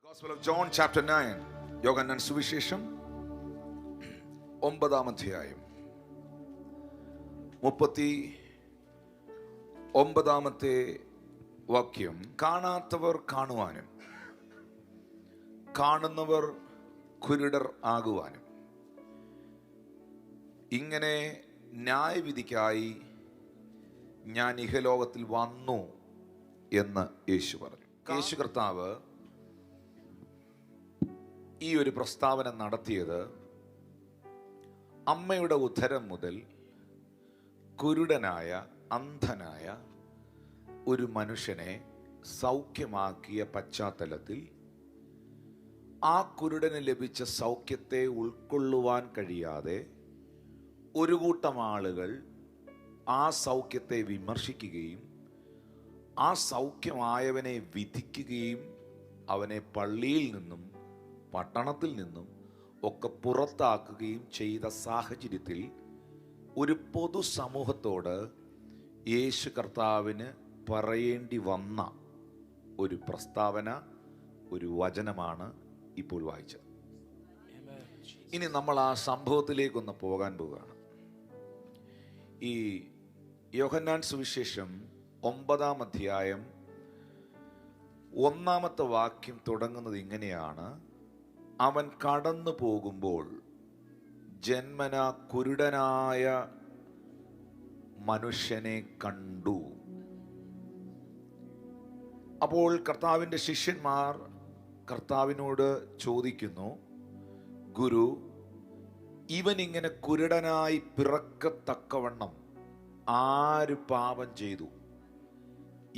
Gospel of John chapter 9. യോഹന്നാൻ സുവിശേഷം 9-ാം അധ്യായം 39-ാമത്തെ വാക്യം. കാണാത്തവർ കാണുവാനും കാണുന്നവർ കുരുടർ ആകുവാനും ഇങ്ങനെ ന്യായവിധിക്കായി ഞാൻ ഇഹലോകത്തിൽ വന്നു എന്ന് യേശു പറഞ്ഞു. യേശു കർത്താവ് ഈ ഒരു പ്രസ്താവന നടത്തിയത് അമ്മയുടെ ഉദരം മുതൽ കുരുടനായ അന്ധനായ ഒരു മനുഷ്യനെ സൗഖ്യമാക്കിയ പശ്ചാത്തലത്തിൽ ആ കുരുടന് ലഭിച്ച സൗഖ്യത്തെ ഉൾക്കൊള്ളുവാൻ കഴിയാതെ ഒരു കൂട്ടം ആളുകൾ ആ സൗഖ്യത്തെ വിമർശിക്കുകയും ആ സൗഖ്യമായവനെ വിധിക്കുകയും അവനെ പള്ളിയിൽ നിന്നും പട്ടണത്തിൽ നിന്നും ഒക്കെ പുറത്താക്കുകയും ചെയ്ത സാഹചര്യത്തിൽ ഒരു പൊതുസമൂഹത്തോട് യേശു കർത്താവിന് പറയേണ്ടി വന്ന ഒരു പ്രസ്താവന, ഒരു വചനമാണ് ഇപ്പോൾ വായിച്ചത്. ഇനി നമ്മൾ ആ സംഭവത്തിലേക്കൊന്ന് പോകാൻ പോവുകയാണ്. ഈ യോഹന്നാൻ സുവിശേഷം 9-ാം അധ്യായം 1-ാമത്തെ വാക്യം തുടങ്ങുന്നത് ഇങ്ങനെയാണ്: അവൻ കടന്നു പോകുമ്പോൾ ജന്മന കുരുടനായ മനുഷ്യനെ കണ്ടു. അപ്പോൾ കർത്താവിൻ്റെ ശിഷ്യന്മാർ കർത്താവിനോട് ചോദിക്കുന്നു, ഗുരു, ഇവൻ ഇങ്ങനെ കുരുടനായി പിറക്കത്തക്കവണ്ണം ആര് പാപം ചെയ്തു,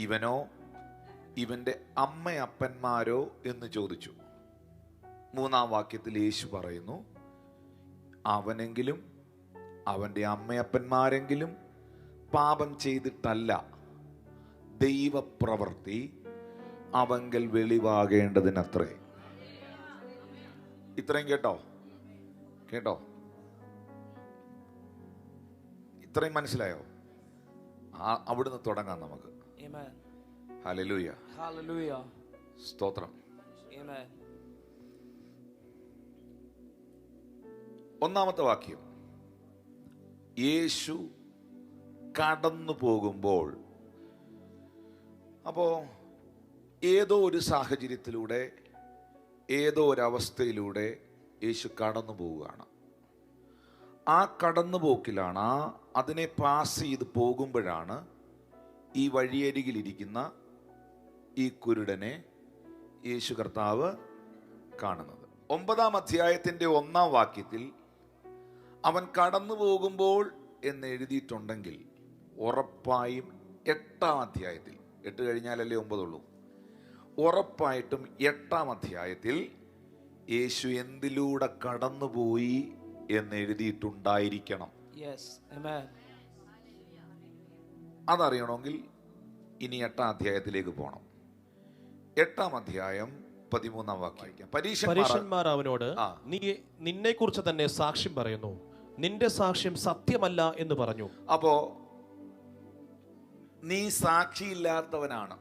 ഇവനോ ഇവൻ്റെ അമ്മയപ്പന്മാരോ എന്ന് ചോദിച്ചു. 3-ാം വാക്യത്തിൽ യേശു പറയുന്നു, അവനെങ്കിലും അവൻ്റെ അമ്മയപ്പന്മാരെങ്കിലും പാപം ചെയ്തിട്ടല്ല, ദൈവപ്രവൃത്തി അവങ്കൽ വെളിവാകേണ്ടതിനത്രേ. ഇത്രയും കേട്ടോ? ഇത്രയും മനസ്സിലായോ? അവിടുന്ന് തുടങ്ങാം നമുക്ക്. ഹല്ലേലൂയ, സ്തോത്രം. 1-ാമത്തെ വാക്യം, യേശു കടന്നു പോകുമ്പോൾ. അപ്പോൾ ഏതോ ഒരു സാഹചര്യത്തിലൂടെ, ഏതോ ഒരവസ്ഥയിലൂടെ യേശു കടന്നു പോവുകയാണ്. ആ കടന്നുപോക്കിലാണ്, അതിനെ പാസ് ചെയ്ത് പോകുമ്പോഴാണ് ഈ വഴിയരികിലിരിക്കുന്ന ഈ കുരുടനെ യേശു കർത്താവ് കാണുന്നത്. 9-ാം അധ്യായത്തിൻ്റെ 1-ാം വാക്യത്തിൽ അവൻ കടന്നു പോകുമ്പോൾ എന്ന് എഴുതിയിട്ടുണ്ടെങ്കിൽ ഉറപ്പായും 8-ാം അധ്യായത്തിൽ, 8 കഴിഞ്ഞാലല്ലേ 9 ഉള്ളൂ, ഉറപ്പായിട്ടും 8-ാം അധ്യായത്തിൽ യേശു എന്തിലൂടെ കടന്നുപോയി എന്ന് എഴുതിയിട്ടുണ്ടായിരിക്കണം. അതറിയണമെങ്കിൽ ഇനി 8-ാം അധ്യായത്തിലേക്ക് പോകണം. 8-ാം അധ്യായം 13-ാം വാക്യം. പരീശന്മാർ അവനോട്, നീ നിന്നെ കുറിച്ച് തന്നെ സാക്ഷ്യം പറയുന്നു, നിന്റെ സാക്ഷ്യം സത്യമല്ല എന്ന് പറഞ്ഞു. അപ്പോ നീ സാക്ഷിയില്ലാത്തവനാണ്,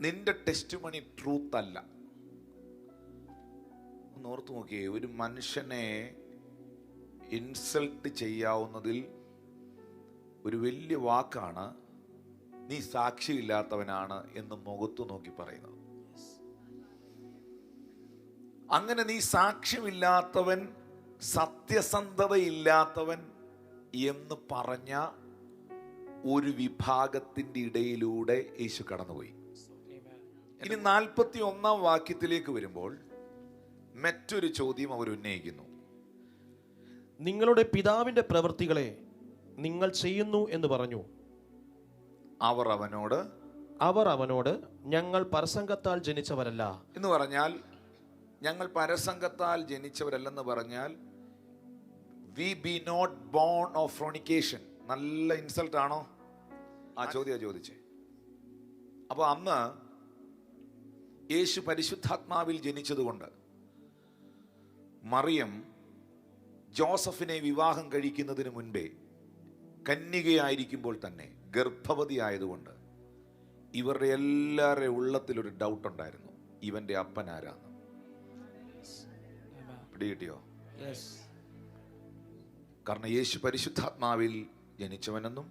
നിന്റെ ടെസ്റ്റിമണി ട്രൂത്ത് അല്ല. ഒന്ന് ഓർത്തു നോക്കിയേ, ഒരു മനുഷ്യനെ ഇൻസൾട്ട് ചെയ്യാവുന്നതിൽ ഒരു വലിയ വാക്കാണ് നീ സാക്ഷിയില്ലാത്തവനാണ് എന്ന് മുഖത്തു നോക്കി പറയുന്നത്. അങ്ങനെ നീ സാക്ഷ്യമില്ലാത്തവൻ, സത്യസന്ധതയില്ലാത്തവൻ എന്ന് പറഞ്ഞ ഒരു വിഭാഗത്തിൻ്റെ ഇടയിലൂടെ യേശു കടന്നുപോയി. ഇനി 41-ാം വാക്യത്തിലേക്ക് വരുമ്പോൾ മറ്റൊരു ചോദ്യം അവർ ഉന്നയിക്കുന്നു. നിങ്ങളുടെ പിതാവിന്റെ പ്രവൃത്തികളെ നിങ്ങൾ ചെയ്യുന്നു എന്ന് പറഞ്ഞു. അവർ അവനോട് ഞങ്ങൾ പരസംഗത്താൽ ജനിച്ചവരല്ല എന്ന് പറഞ്ഞാൽ, ഞങ്ങൾ പരസംഗത്താൽ ജനിച്ചവരല്ലെന്ന് പറഞ്ഞാൽ we be not born of fornication. നല്ല ഇൻസൾട്ട് ആണോ ആ ചോദ്യം ചോദിച്ചേ? അപ്പോൾ അന്ന് യേശു പരിശുദ്ധാത്മാവിൽ ജനിച്ചതുകൊണ്ട് മറിയം ജോസഫിനെ വിവാഹം കഴിക്കുന്നതിന് മുൻപേ കന്യകയായിരിക്കുമ്പോൾ തന്നെ ഗർഭവതി ആയതുകൊണ്ട് ഇവരുടെ എല്ലാവരുടെയും ഉള്ളത്തിലൊരു ഡൗട്ട് ഉണ്ടായിരുന്നു, ഇവന്റെ അപ്പൻ ആരാന്ന്. പിടികിട്ടിയോ? കാരണം യേശു പരിശുദ്ധാത്മാവിൽ ജനിച്ചവനെന്നും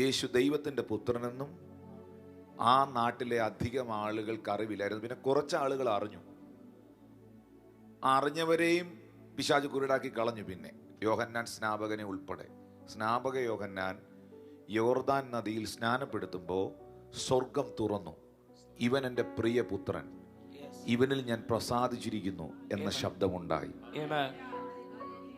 യേശു ദൈവത്തിന്റെ പുത്രനെന്നും ആ നാട്ടിലെ അധികം ആളുകൾക്ക് അറിവില്ലായിരുന്നു. പിന്നെ കുറച്ച് ആളുകൾ അറിഞ്ഞു. അറിഞ്ഞവരെയും പിശാച് കുരുടാക്കി കളഞ്ഞു. പിന്നെ യോഹന്നാൻ സ്നാപകനെ ഉൾപ്പെടെ. സ്നാപക യോഹന്നാൻ യോർദാൻ നദിയിൽ സ്നാനപ്പെടുത്തുമ്പോൾ സ്വർഗം തുറന്നു. ഇവൻ എൻ്റെ പ്രിയ പുത്രൻ, ഇവനിൽ ഞാൻ പ്രസാദിച്ചിരിക്കുന്നു എന്ന ശബ്ദമുണ്ടായി.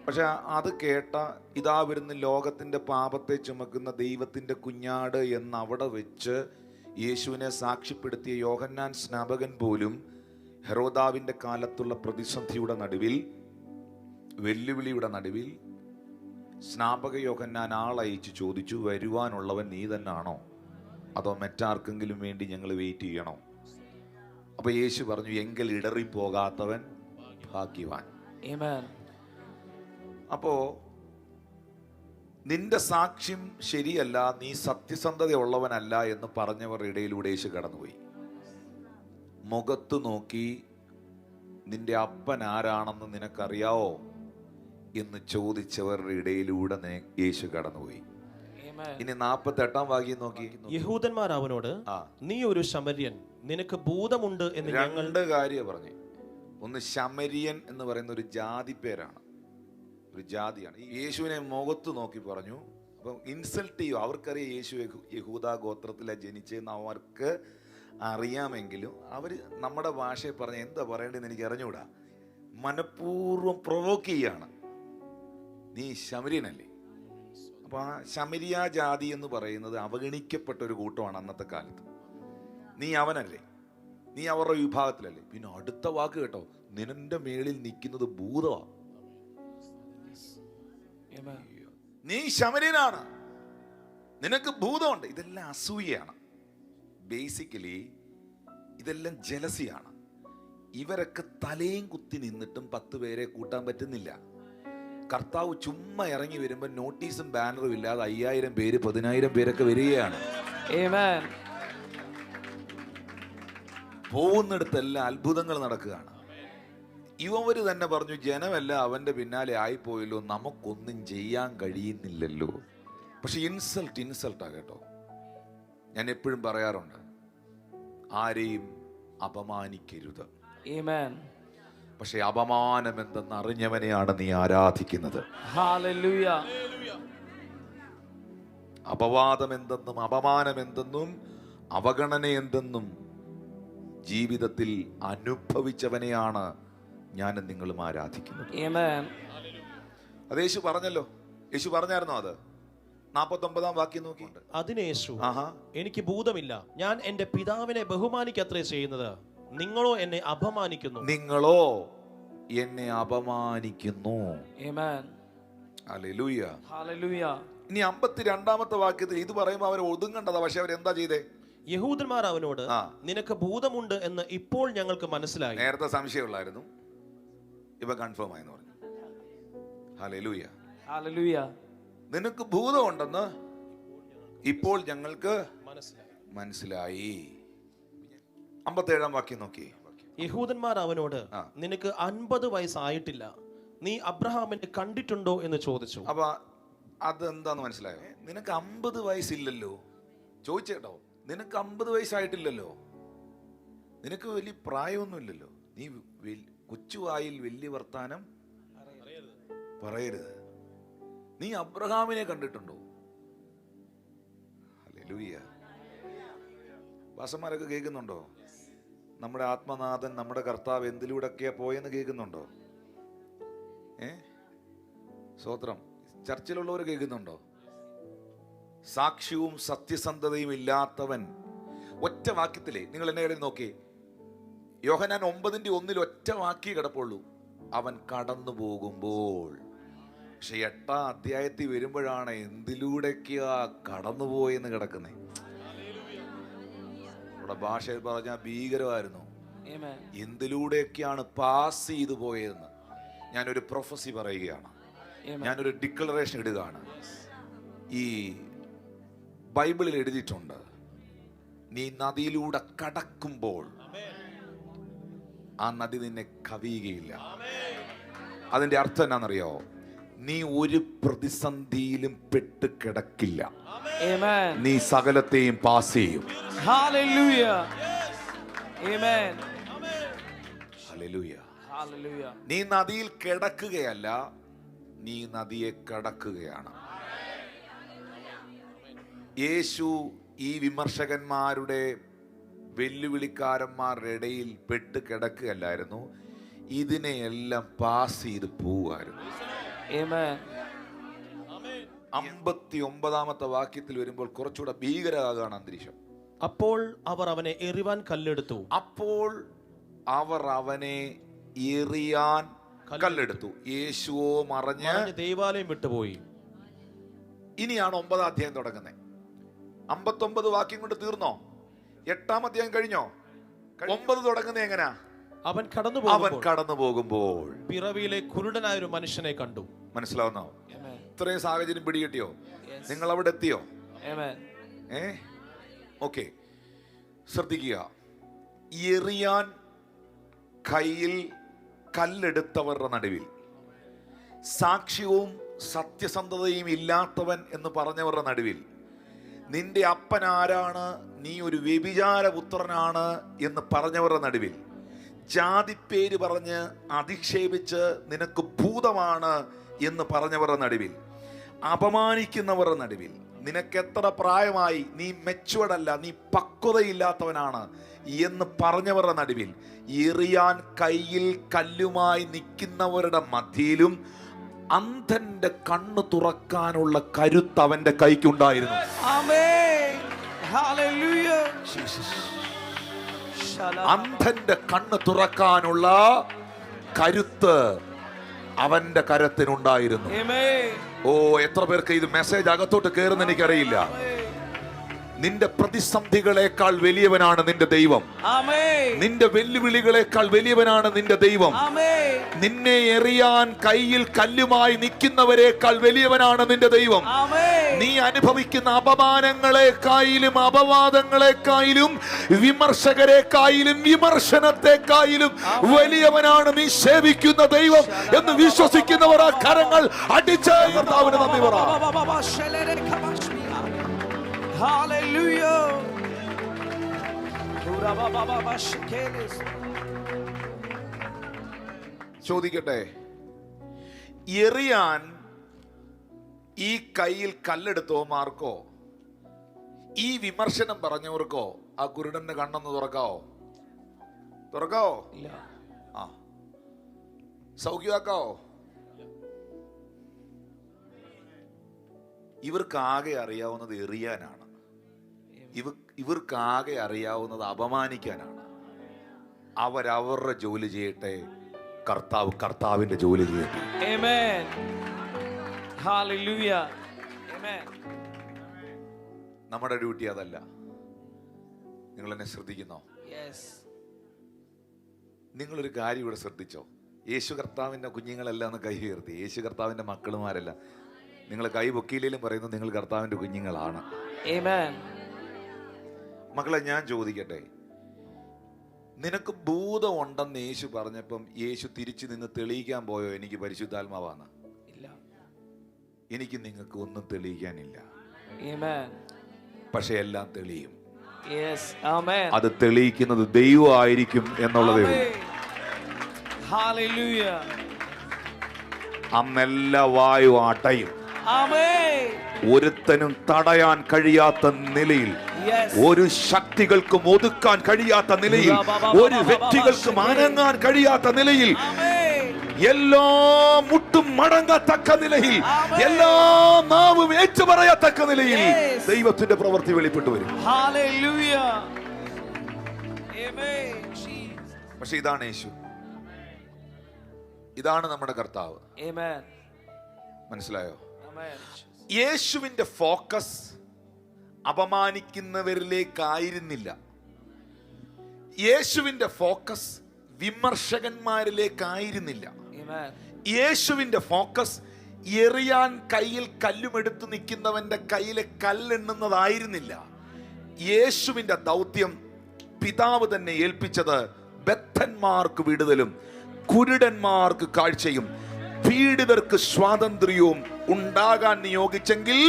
പക്ഷെ അത് കേട്ട ഇതാ വരുന്ന ലോകത്തിന്റെ പാപത്തെ ചുമക്കുന്ന ദൈവത്തിന്റെ കുഞ്ഞാട് എന്ന് അവിടെ വെച്ച് യേശുവിനെ സാക്ഷ്യപ്പെടുത്തിയ യോഹന്നാൻ സ്നാപകൻ പോലും ഹെരോദാവിന്റെ കാലത്തുള്ള പ്രതിസന്ധിയുടെ നടുവിൽ, വെല്ലുവിളിയുടെ നടുവിൽ സ്നാപക യോഹന്നാൻ ആളയച്ച് ചോദിച്ചു, വരുവാനുള്ളവൻ നീ തന്നെയാണോ, അതോ മറ്റാർക്കെങ്കിലും വേണ്ടി ഞങ്ങൾ വെയിറ്റ് ചെയ്യണോ? അപ്പൊ യേശു പറഞ്ഞു, എങ്കിൽ ഇടറിപ്പോകാത്തവൻ ഭാഗ്യവാൻ. അപ്പോ നിന്റെ സാക്ഷ്യം ശരിയല്ല, നീ സത്യസന്ധതയുള്ളവനല്ല എന്ന് പറഞ്ഞവരുടെ ഇടയിലൂടെ യേശു കടന്നുപോയി. മുഖത്ത് നോക്കി നിന്റെ അപ്പൻ ആരാണെന്ന് നിനക്കറിയാവോ എന്ന് ചോദിച്ചവരുടെ ഇടയിലൂടെ യേശു കടന്നുപോയി. ഇനി 48 വാക്യം നോക്കി. യഹൂദന്മാർ അവനോട്, നീ ഒരു ശമര്യൻ, നിനക്ക് ഭൂതമുണ്ട് എന്ന് രണ്ട് കാര്യം പറഞ്ഞു. ഒന്ന്, ശമര്യൻ എന്ന് പറയുന്ന ഒരു ജാതി പേരാണ്, ഒരു ജാതിയാണ്. യേശുവിനെ മുഖത്ത് നോക്കി പറഞ്ഞു. അപ്പം ഇൻസൾട്ട് ചെയ്യും. അവർക്കറിയാം യേശു യഹൂദ ഗോത്രത്തിലാണ് ജനിച്ചതെന്ന് അവർക്ക് അറിയാമെങ്കിലും അവർ നമ്മുടെ ഭാഷയെ പറഞ്ഞ് എന്താ പറയേണ്ടതെന്ന് എനിക്ക് അറിഞ്ഞുകൂടാ. മനഃപൂർവ്വം പ്രൊവോക്ക് ചെയ്യാണ്. നീ ശമര്യനല്ലേ? അപ്പൊ ആ ശമരിയ ജാതി എന്ന് പറയുന്നത് അവഗണിക്കപ്പെട്ട ഒരു കൂട്ടമാണ് അന്നത്തെ കാലത്ത്. നീ അവനല്ലേ, നീ അവരുടെ വിഭാഗത്തിലല്ലേ? പിന്നെ അടുത്ത വാക്ക് കേട്ടോ, നിന്റെ മേളിൽ നിൽക്കുന്നത് ഭൂതമാ. നീ ശമര്യനാണ്, നിനക്ക് ഭൂതമുണ്ട്. ഇതെല്ലാം അസൂയയാണ്. ബേസിക്കലി ഇതെല്ലാം ജലസിയാണ്. ഇവരൊക്കെ തലയും കുത്തി നിന്നിട്ടും 10 പേരെ കൂട്ടാൻ പറ്റുന്നില്ല. കർത്താവ് ചുമ്മാ ഇറങ്ങി വരുമ്പോൾ നോട്ടീസും ബാനറും ഇല്ലാതെ 5000 പേര് 10,000 പേരൊക്കെ വരികയാണ്. പോകുന്നിടത്തെല്ലാം അത്ഭുതങ്ങൾ നടക്കുകയാണ്. ഇവര് തന്നെ പറഞ്ഞു, ജനമെല്ലാം അവന്റെ പിന്നാലെ ആയിപ്പോയല്ലോ, നമുക്കൊന്നും ചെയ്യാൻ കഴിയുന്നില്ലല്ലോ. പക്ഷെ ഇൻസൾട്ടാ കേട്ടോ. ഞാൻ എപ്പോഴും പറയാറുണ്ട്, ആരെയും അപമാനിക്കരുത്. പക്ഷെ അപമാനം എന്തെന്ന് അറിഞ്ഞവനെയാണ് നീ ആരാധിക്കുന്നത്. അപവാദം എന്തെന്നും അപമാനം എന്തെന്നും അവഗണന എന്തെന്നും ജീവിതത്തിൽ അനുഭവിച്ചവനെയാണ് ഞാനും നിങ്ങളും ആരാധിക്കുന്നത്. അത് യേശു പറഞ്ഞല്ലോ. യേശു പറഞ്ഞായിരുന്നോ? അത് 49 വാക്യം നോക്കിയിട്ട് അതിന് യേശു, എനിക്ക് ഭൂതമില്ല, ഞാൻ എന്റെ പിതാവിനെ ബഹുമാനിക്കത്രേ ചെയ്യുന്നത്, നിങ്ങളോ എന്നെ അപമാനിക്കുന്നു. നിങ്ങളോ എന്നെ അപമാനിക്കുന്നു. ഹല്ലേലൂയ. ഇനി 52 വാക്യത്തിൽ ഇത് പറയുമ്പോൾ അവർ ഒതുങ്ങേണ്ടതാ. പക്ഷെ അവരെന്താ ചെയ്തേ? യഹൂദന്മാർ അവനോട്, നിനക്ക് ഭൂതമുണ്ട് എന്ന് ഇപ്പോൾ ഞങ്ങൾക്ക് മനസ്സിലായി. നേരത്തെ സംശയമുള്ളായിരുന്നു, ഇവ കൺഫേം ആയെന്ന് പറഞ്ഞു. ഹല്ലേലൂയ. നിനക്ക് ഭൂതമുണ്ടെന്ന് ഇപ്പോൾ ഞങ്ങൾക്ക് മനസ്സിലായി. 57 വാക്യം നോക്കി. യഹൂദന്മാർ അവനോട്, നിനക്ക് 50 വയസ്സായിട്ടില്ല, നീ അബ്രഹാമിനെ കണ്ടിട്ടുണ്ടോ എന്ന് ചോദിച്ചു. അപ്പൊ അതെന്താന്ന് മനസ്സിലായോ? നിനക്ക് 50 വയസ്സില്ലല്ലോ. ചോദിച്ചേട്ടോ, നിനക്ക് 50 വയസ്സായിട്ടില്ലല്ലോ, നിനക്ക് വലിയ പ്രായമൊന്നുമില്ലല്ലോ, നീ കൊച്ചുവായിൽ വലിയ വർത്താനം പറയരുത്. നീ അബ്രഹാമിനെ കണ്ടിട്ടുണ്ടോ? ഹല്ലേലൂയ. വാസന്മാരൊക്കെ കേൾക്കുന്നുണ്ടോ? നമ്മുടെ ആത്മനാഥൻ, നമ്മുടെ കർത്താവ് എന്തിലൂടെയൊക്കെയാ പോയെന്ന് കേൾക്കുന്നുണ്ടോ? സ്തോത്രം. ചർച്ചിലുള്ളവർ കേൾക്കുന്നുണ്ടോ? സാക്ഷ്യവും സത്യസന്ധതയും ഇല്ലാത്തവൻ. ഒറ്റ വാക്യത്തിലേ നിങ്ങൾ എന്നെ കാര്യം നോക്കി. യോഹന്നാൻ 9:1 ഒറ്റ വാക്യേ കിടപ്പുള്ളൂ, അവൻ കടന്നു പോകുമ്പോൾ. പക്ഷെ 8 അധ്യായത്തിൽ വരുമ്പോഴാണ് എന്തിലൂടെയൊക്കെയാ കടന്നുപോയെന്ന് കിടക്കുന്നേ. നമ്മുടെ ഭാഷയിൽ പറഞ്ഞാൽ ഭീകരമായിരുന്നു. എന്തിലൂടെയൊക്കെയാണ് പാസ് ചെയ്തു പോയതെന്ന് ഞാനൊരു പ്രൊഫസി പറയുകയാണ്, ഞാനൊരു ഡിക്ലറേഷൻ ഇടുകയാണ്. ഈ ബൈബിളിൽ എഴുതിയിട്ടുണ്ട്, നീ നദിയിലൂടെ കടക്കുമ്പോൾ ആ നദി നിന്നെ കവിയുകയില്ല. അതിന്റെ അർത്ഥം എന്നാണെന്നറിയോ? നീ ഒരു പ്രതിസന്ധിയിലും പെട്ട് കിടക്കില്ല. നീ സകലത്തെയും പാസ് ചെയ്യും. Hallelujah. Amen. ഹല്ലേലൂയ. Hallelujah. നീ നദിയിൽ കിടക്കുകയല്ല, നീ നദിയെ കടക്കുകയാണ്. യേശു ഈ വിമർശകന്മാരുടെ വെല്ലുവിളിക്കാരന്മാരുടെ ഇടയിൽ പെട്ട് കിടക്കുകയല്ലായിരുന്നു, ഇതിനെയെല്ലാം പാസ് ചെയ്ത് പോവുമായിരുന്നു. Amen. 59-ാമത്തെ വാക്യത്തിൽ വരുമ്പോൾ കുറച്ചുകൂടെ ഭീകരമാകാണ് അന്തരീക്ഷം. അപ്പോൾ അവർ അവനെ എറിവാൻ കല്ലെടുത്തു. അപ്പോൾ അവർ അവനെ എറിയാൻ കല്ലെടുത്തു. യേശുവോ മറഞ്ഞ് ദേവാലയം വിട്ടുപോയി. ഇനിയാണ് 9-ാം അധ്യായം തുടങ്ങുന്നത്. 59 വാക്യം കൊണ്ട് തീർന്നോ? 8-ാം അധ്യായം കഴിഞ്ഞോ? 9 തുടങ്ങുന്നത് എങ്ങനാ? അവൻ കടന്നു പോകുമ്പോൾ പിറവിയിലെ കുരുടനായ ഒരു മനുഷ്യനെ കണ്ടു. മനസ്സിലാവുന്നോ? ഇത്രയും സാഹചര്യം പിടികിട്ടിയോ? നിങ്ങൾ അവിടെ എത്തിയോ? ഓക്കെ, ശ്രദ്ധിക്കുക. എറിയാൻ കയ്യിൽ കല്ലെടുത്തവരുടെ നടുവിൽ, സാക്ഷ്യവും സത്യസന്ധതയും ഇല്ലാത്തവൻ എന്ന് പറഞ്ഞവരുടെ നടുവിൽ, നിന്റെ അപ്പൻ ആരാണ്, നീ ഒരു വ്യഭിചാരപുത്രനാണ് എന്ന് പറഞ്ഞവരുടെ നടുവിൽ, ജാതിപ്പേര് പറഞ്ഞ് അധിക്ഷേപിച്ച് നിനക്ക് ഭൂതമാണ് എന്ന് പറഞ്ഞവരുടെ നടുവിൽ, അപമാനിക്കുന്നവരുടെ നടുവിൽ, നിനക്ക് എത്ര പ്രായമായി, നീ മെച്ചുവേർഡ് അല്ല, നീ പക്വതയില്ലാത്തവനാണ് എന്ന് പറഞ്ഞവരുടെ നടുവിൽ, എറിയാൻ കയ്യിൽ കല്ലുമായി നിൽക്കുന്നവരുടെ മധ്യയിലും അന്ധന്റെ കണ്ണ് തുറക്കാനുള്ള കരുത്ത് അവന്റെ കൈക്കുണ്ടായിരുന്നു. അന്ധന്റെ കണ്ണ് തുറക്കാനുള്ള കരുത്ത് അവന്റെ കരത്തിനുണ്ടായിരുന്നു. ഓ, എത്ര പേർക്ക് ഇത് മെസ്സേജ് അകത്തോട്ട് കയറുന്ന എനിക്കറിയില്ല. നിന്റെ പ്രതിസന്ധികളെക്കാൾ വലിയവനാണ് നിന്റെ ദൈവം. നിന്റെ വെല്ലുവിളികളെക്കാൾ വലിയവനാണ് നിന്റെ ദൈവം. നിന്നെ എറിയാൻ കയ്യിൽ കല്ലുമായി നിൽക്കുന്നവരെക്കാൾ വലിയവനാണ് നിന്റെ ദൈവം. നീ അനുഭവിക്കുന്ന അപമാനങ്ങളെക്കായാലും അപവാദങ്ങളെക്കായാലും വിമർശകരെക്കായാലും വിമർശനത്തെക്കായാലും വലിയവനാണ് നീ സേവിക്കുന്ന ദൈവം എന്ന് വിശ്വസിക്കുന്നവർ ആ കരങ്ങൾ അടിച്ച് കർത്താവിന് നന്ദി പറ. Hallelujah. ചോദിക്കട്ടെ, എറിയാൻ ഈ കയ്യിൽ കല്ലെടുത്തവന്മാർക്കോ ഈ വിമർശനം പറഞ്ഞവർക്കോ ആ കുരുടന്റെ കണ്ണൊന്ന് തുറക്കാവോ? ആ, സൗഖ്യമാക്കാവോ? ഇവർക്കാകെ അറിയാവുന്നത് എറിയാനാണ്. ഇവർക്കാകെ അറിയാവുന്നത് അപമാനിക്കാനാണ്. അവരവരുടെ ജോലി ചെയ്യട്ടെ, കർത്താവിന്റെ ജോലി ചെയ്യട്ടെ. Amen. Hallelujah. Amen. നമ്മുടെ ഡ്യൂട്ടി അതല്ല. നിങ്ങൾ എന്നെ ശ്രദ്ധിക്കുന്നോ? Yes. നിങ്ങളൊരു കാര്യം ഇവിടെ ശ്രദ്ധിച്ചോ? യേശു കർത്താവിന്റെ കുഞ്ഞുങ്ങളല്ല എന്ന് കൈ ഉയർത്തി. യേശു കർത്താവിന്റെ മക്കളുമാരല്ല. നിങ്ങൾ കൈ പൊക്കിയിലും പറയുന്നത് നിങ്ങൾ കർത്താവിന്റെ കുഞ്ഞുങ്ങളാണ്. Amen. മക്കളെ, ഞാൻ ചോദിക്കട്ടെ, നിനക്ക് ഭൂതം ഉണ്ടെന്ന് യേശു പറഞ്ഞപ്പം യേശു തിരിച്ചു നിന്ന് തെളിയിക്കാൻ പോയോ എനിക്ക് പരിശുദ്ധാത്മാവാണ്? ഇല്ല. എനിക്ക് നിങ്ങൾക്ക് ഒന്നും തെളിയിക്കാനില്ല. Amen. പക്ഷെ എല്ലാം തെളിയും. Yes. Amen. അത് തെളിയിക്കുന്നത് ദൈവമായിരിക്കും എന്നുള്ളതേ ഉള്ളൂ. Hallelujah. അന്നെല്ലാ വായു അടയും. ഒരുത്തനും തടയാൻ കഴിയാത്ത നിലയിൽ, ഒരു ശക്തികൾക്കും ഒതുക്കാൻ കഴിയാത്ത നിലയിൽ, ഒരു വ്യക്തികൾക്കും അനങ്ങാൻ കഴിയാത്ത നിലയിൽ, എല്ലാ മുട്ടും മടങ്ങത്തക്ക നിലയിൽ, എല്ലാ നാവും ഏറ്റുപറയത്തക്ക നിലയിൽ ദൈവത്തിന്റെ പ്രവൃത്തി വെളിപ്പെട്ടു വരും. പക്ഷെ ഇതാണ് യേശു, ഇതാണ് നമ്മുടെ കർത്താവ്. മനസ്സിലായോ? യേശുവിന്റെ ഫോക്കസ് അപമാനിക്കുന്നവരിലേക്കായിരുന്നില്ല. യേശുവിന്റെ ഫോക്കസ് വിമർശകന്മാരിലേക്കായിരുന്നില്ല. യേശുവിന്റെ ഫോക്കസ് എറിയാൻ കയ്യിൽ കല്ലുമെടുത്ത് നിൽക്കുന്നവന്റെ കയ്യിലെ കല്ലെണ്ണുന്നതായിരുന്നില്ല. യേശുവിന്റെ ദൗത്യം പിതാവ് തന്നെ ഏൽപ്പിച്ചത് ബദ്ധന്മാർക്ക് വിടുതലും കുരുടന്മാർക്ക് കാഴ്ചയും പീഡിതർക്ക് സ്വാതന്ത്ര്യവും ഉണ്ടാകാൻ നിയോഗിച്ചെങ്കിൽ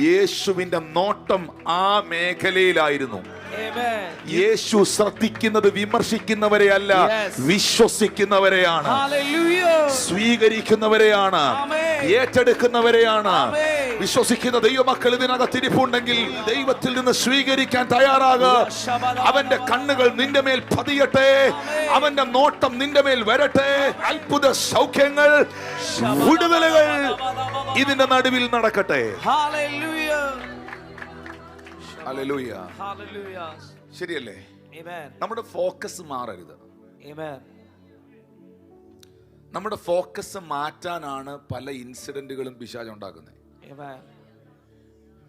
യേശുവിന്റെ നോട്ടം ആ മേഖലയിലായിരുന്നു. Amen. യേശു ശ്രദ്ധിക്കുന്നത് വിമർശിക്കുന്നവരെ അല്ല, Yes. വിശ്വസിക്കുന്നവരെയാണ്, Hallelujah. സ്വീകരിക്കുന്നവരെയാണ്, Amen. ഏറ്റെടുക്കുന്നവരെയാണ്. Amen. വിശ്വസിക്കുന്ന ദൈവമക്കൾ ഇതിനകത്തിരിപ്പുണ്ടെങ്കിൽ ദൈവത്തിൽ നിന്ന് സ്വീകരിക്കാൻ തയ്യാറാകുക. അവന്റെ കണ്ണുകൾ നിന്റെ മേൽ പതിയട്ടെ, അവന്റെ നോട്ടം നിന്റെ മേൽ വരട്ടെ. അത്ഭുത സൗഖ്യങ്ങൾ, വിടുതലുകൾ ഇതിന്റെ നടുവിൽ നടക്കട്ടെ. Hallelujah. ഹല്ലേലൂയ. Hallelujah. ശരിയല്ലേ? Amen. നമ്മുടെ ഫോക്കസ് മാറരുത്. Amen. നമ്മുടെ ഫോക്കസ് മാറ്റാനാണ് പല ഇൻസിഡന്റുകളും പിശാച് ഉണ്ടാക്കുന്നത്. Amen.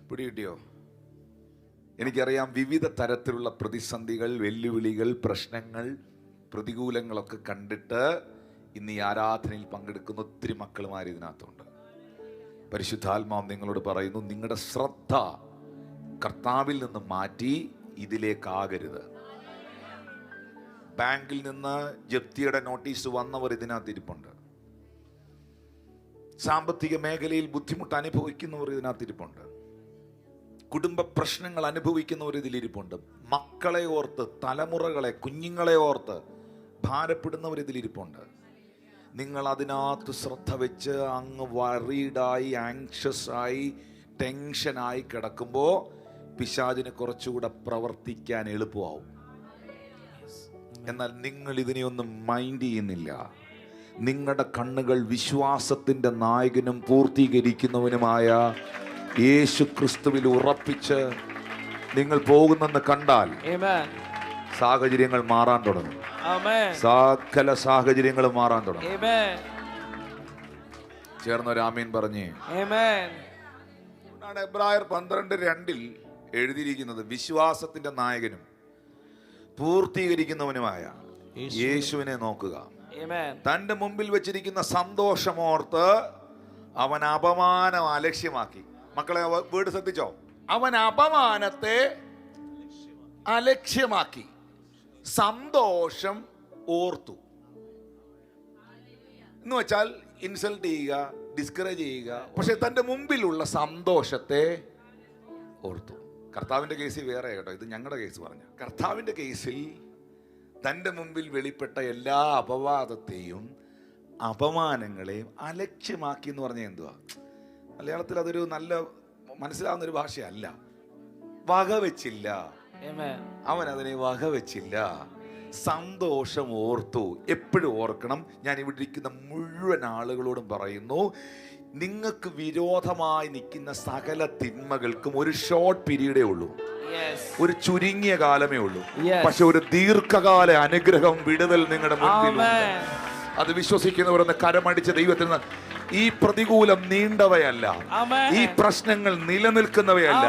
പിടികിട്ടിയോ? എനിക്കറിയാം വിവിധ തരത്തിലുള്ള പ്രതിസന്ധികൾ, വെല്ലുവിളികൾ, പ്രശ്നങ്ങൾ, പ്രതികൂലങ്ങളൊക്കെ കണ്ടിട്ട് ഇന്ന് ഈ ആരാധനയിൽ പങ്കെടുക്കുന്ന ഒത്തിരി മക്കളുമാർ ഇതിനകത്തുണ്ട്. പരിശുദ്ധാത്മാവ് നിങ്ങളോട് പറയുന്നു, നിങ്ങളുടെ ശ്രദ്ധ കർത്താവിൽ നിന്ന് മാറ്റി ഇതിലേക്കാകരുത്. ബാങ്കിൽ നിന്ന് ജപ്തിയുടെ നോട്ടീസ് വന്നവർ ഇതിനകത്ത് ഇരിപ്പുണ്ട്. സാമ്പത്തിക മേഖലയിൽ ബുദ്ധിമുട്ട് അനുഭവിക്കുന്നവർ ഇതിനകത്ത് ഇരിപ്പുണ്ട്. കുടുംബ പ്രശ്നങ്ങൾ അനുഭവിക്കുന്നവർ ഇതിലിരിപ്പുണ്ട്. മക്കളെ ഓർത്ത്, തലമുറകളെ, കുഞ്ഞുങ്ങളെ ഓർത്ത് ഭാരപ്പെടുന്നവർ ഇതിലിരിപ്പുണ്ട്. നിങ്ങൾ അതിനകത്ത് ശ്രദ്ധ വെച്ച് അങ്ങ് വറീഡായി, ആങ്ഷ്യസ് ആയി, ടെൻഷനായി കിടക്കുമ്പോൾ പിശാചിന് കുറച്ചുകൂടെ പ്രവർത്തിക്കാൻ എളുപ്പമാവും. എന്നാൽ നിങ്ങൾ ഇതിനെയൊന്നും മൈൻഡ് ചെയ്യുന്നില്ല. നിങ്ങളുടെ കണ്ണുകൾ വിശ്വാസത്തിന്റെ നായകനും പൂർത്തീകരിക്കുന്നവനുമായ യേശു ക്രിസ്തുവിൽ ഉറപ്പിച്ച് നിങ്ങൾ പോകുന്നെന്ന് കണ്ടാൽ സാഹചര്യങ്ങൾ മാറാൻ തുടങ്ങും. സകല സാഹചര്യങ്ങളും മാറാൻ തുടങ്ങും. ചേർന്നൊരു ആമീൻ പറഞ്ഞേ. എബ്രായർ 12:2 എഴുതിയിരിക്കുന്നത്, വിശ്വാസത്തിന്റെ നായകനും പൂർത്തീകരിക്കുന്നവനുമായ യേശുവിനെ നോക്കുക. തന്റെ മുമ്പിൽ വെച്ചിരിക്കുന്ന സന്തോഷമോർത്ത് അവൻ അപമാനം അലക്ഷ്യമാക്കി. മക്കളെ വീട് ശ്രദ്ധിച്ചോ? അവൻ അപമാനത്തെ അലക്ഷ്യമാക്കി സന്തോഷം ഓർത്തു. എന്ന് വെച്ചാൽ ഇൻസൾട്ട് ചെയ്യുക, ഡിസ്കറേജ് ചെയ്യുക. പക്ഷെ തന്റെ മുമ്പിലുള്ള സന്തോഷത്തെ ഓർത്തു. കർത്താവിന്റെ കേസിൽ വേറെ കേട്ടോ, ഇത് ഞങ്ങളുടെ കേസ് പറഞ്ഞ. കർത്താവിന്റെ കേസിൽ തന്റെ മുമ്പിൽ വെളിപ്പെട്ട എല്ലാ അപവാദത്തെയും അപമാനങ്ങളെയും അലക്ഷ്യമാക്കി എന്ന് പറഞ്ഞാൽ എന്തുവാ? മലയാളത്തിൽ അതൊരു നല്ല മനസ്സിലാവുന്ന ഒരു ഭാഷയല്ല. വകവെച്ചില്ല, അവൻ അതിനെ വകവെച്ചില്ല, സന്തോഷം ഓർത്തു. എപ്പോഴും ഓർക്കണം, ഞാൻ ഇവിടെ ഇരിക്കുന്ന മുഴുവൻ ആളുകളോടും പറയുന്നു, നിങ്ങൾക്ക് വിരോധമായി നിൽക്കുന്ന സകല തിന്മകൾക്കും ഒരു ഷോർട്ട് പീരീഡേ ഉള്ളൂ, ഒരു ചുരുങ്ങിയ കാലമേ ഉള്ളൂ. പക്ഷെ ഒരു ദീർഘകാല അനുഗ്രഹം, വിടുതൽ നിങ്ങളുടെ മുൻപിലുണ്ട്. അത് വിശ്വസിക്കുന്നവരൊന്ന് കരമടിച്ച ദൈവത്തിന്. ഈ പ്രതികൂലം നീണ്ടവയല്ല, ഈ പ്രശ്നങ്ങൾ നിലനിൽക്കുന്നവയല്ല.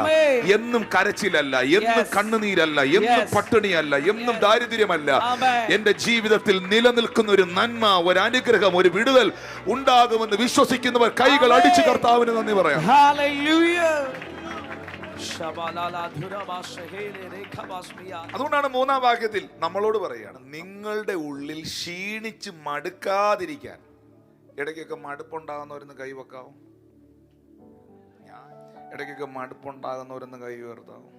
എന്നും കരച്ചിലല്ല, എന്നും കണ്ണുനീരല്ല, എന്നും പട്ടിണിയല്ല, എന്നും ദാരിദ്ര്യമല്ല. എന്റെ ജീവിതത്തിൽ നിലനിൽക്കുന്ന ഒരു നന്മ, ഒരു അനുഗ്രഹം, ഒരു വിടുതൽ ഉണ്ടാകുമെന്ന് വിശ്വസിക്കുന്നവർ കൈകൾ അടിച്ച് കർത്താവിന് നന്ദി പറയാം. അതുകൊണ്ടാണ് 3-ാം വാക്യത്തിൽ നമ്മളോട് പറയാണ്, നിങ്ങളുടെ ഉള്ളിൽ ക്ഷീണിച്ച് മടുക്കാതിരിക്കാൻ. ഇടയ്ക്കൊക്കെ മടുപ്പുണ്ടാകുന്നവരെന്ന് കൈവെക്കാവും. ഇടയ്ക്കൊക്കെ മടുപ്പുണ്ടാകുന്നവരെന്ന് കൈ ഉയർത്താവും.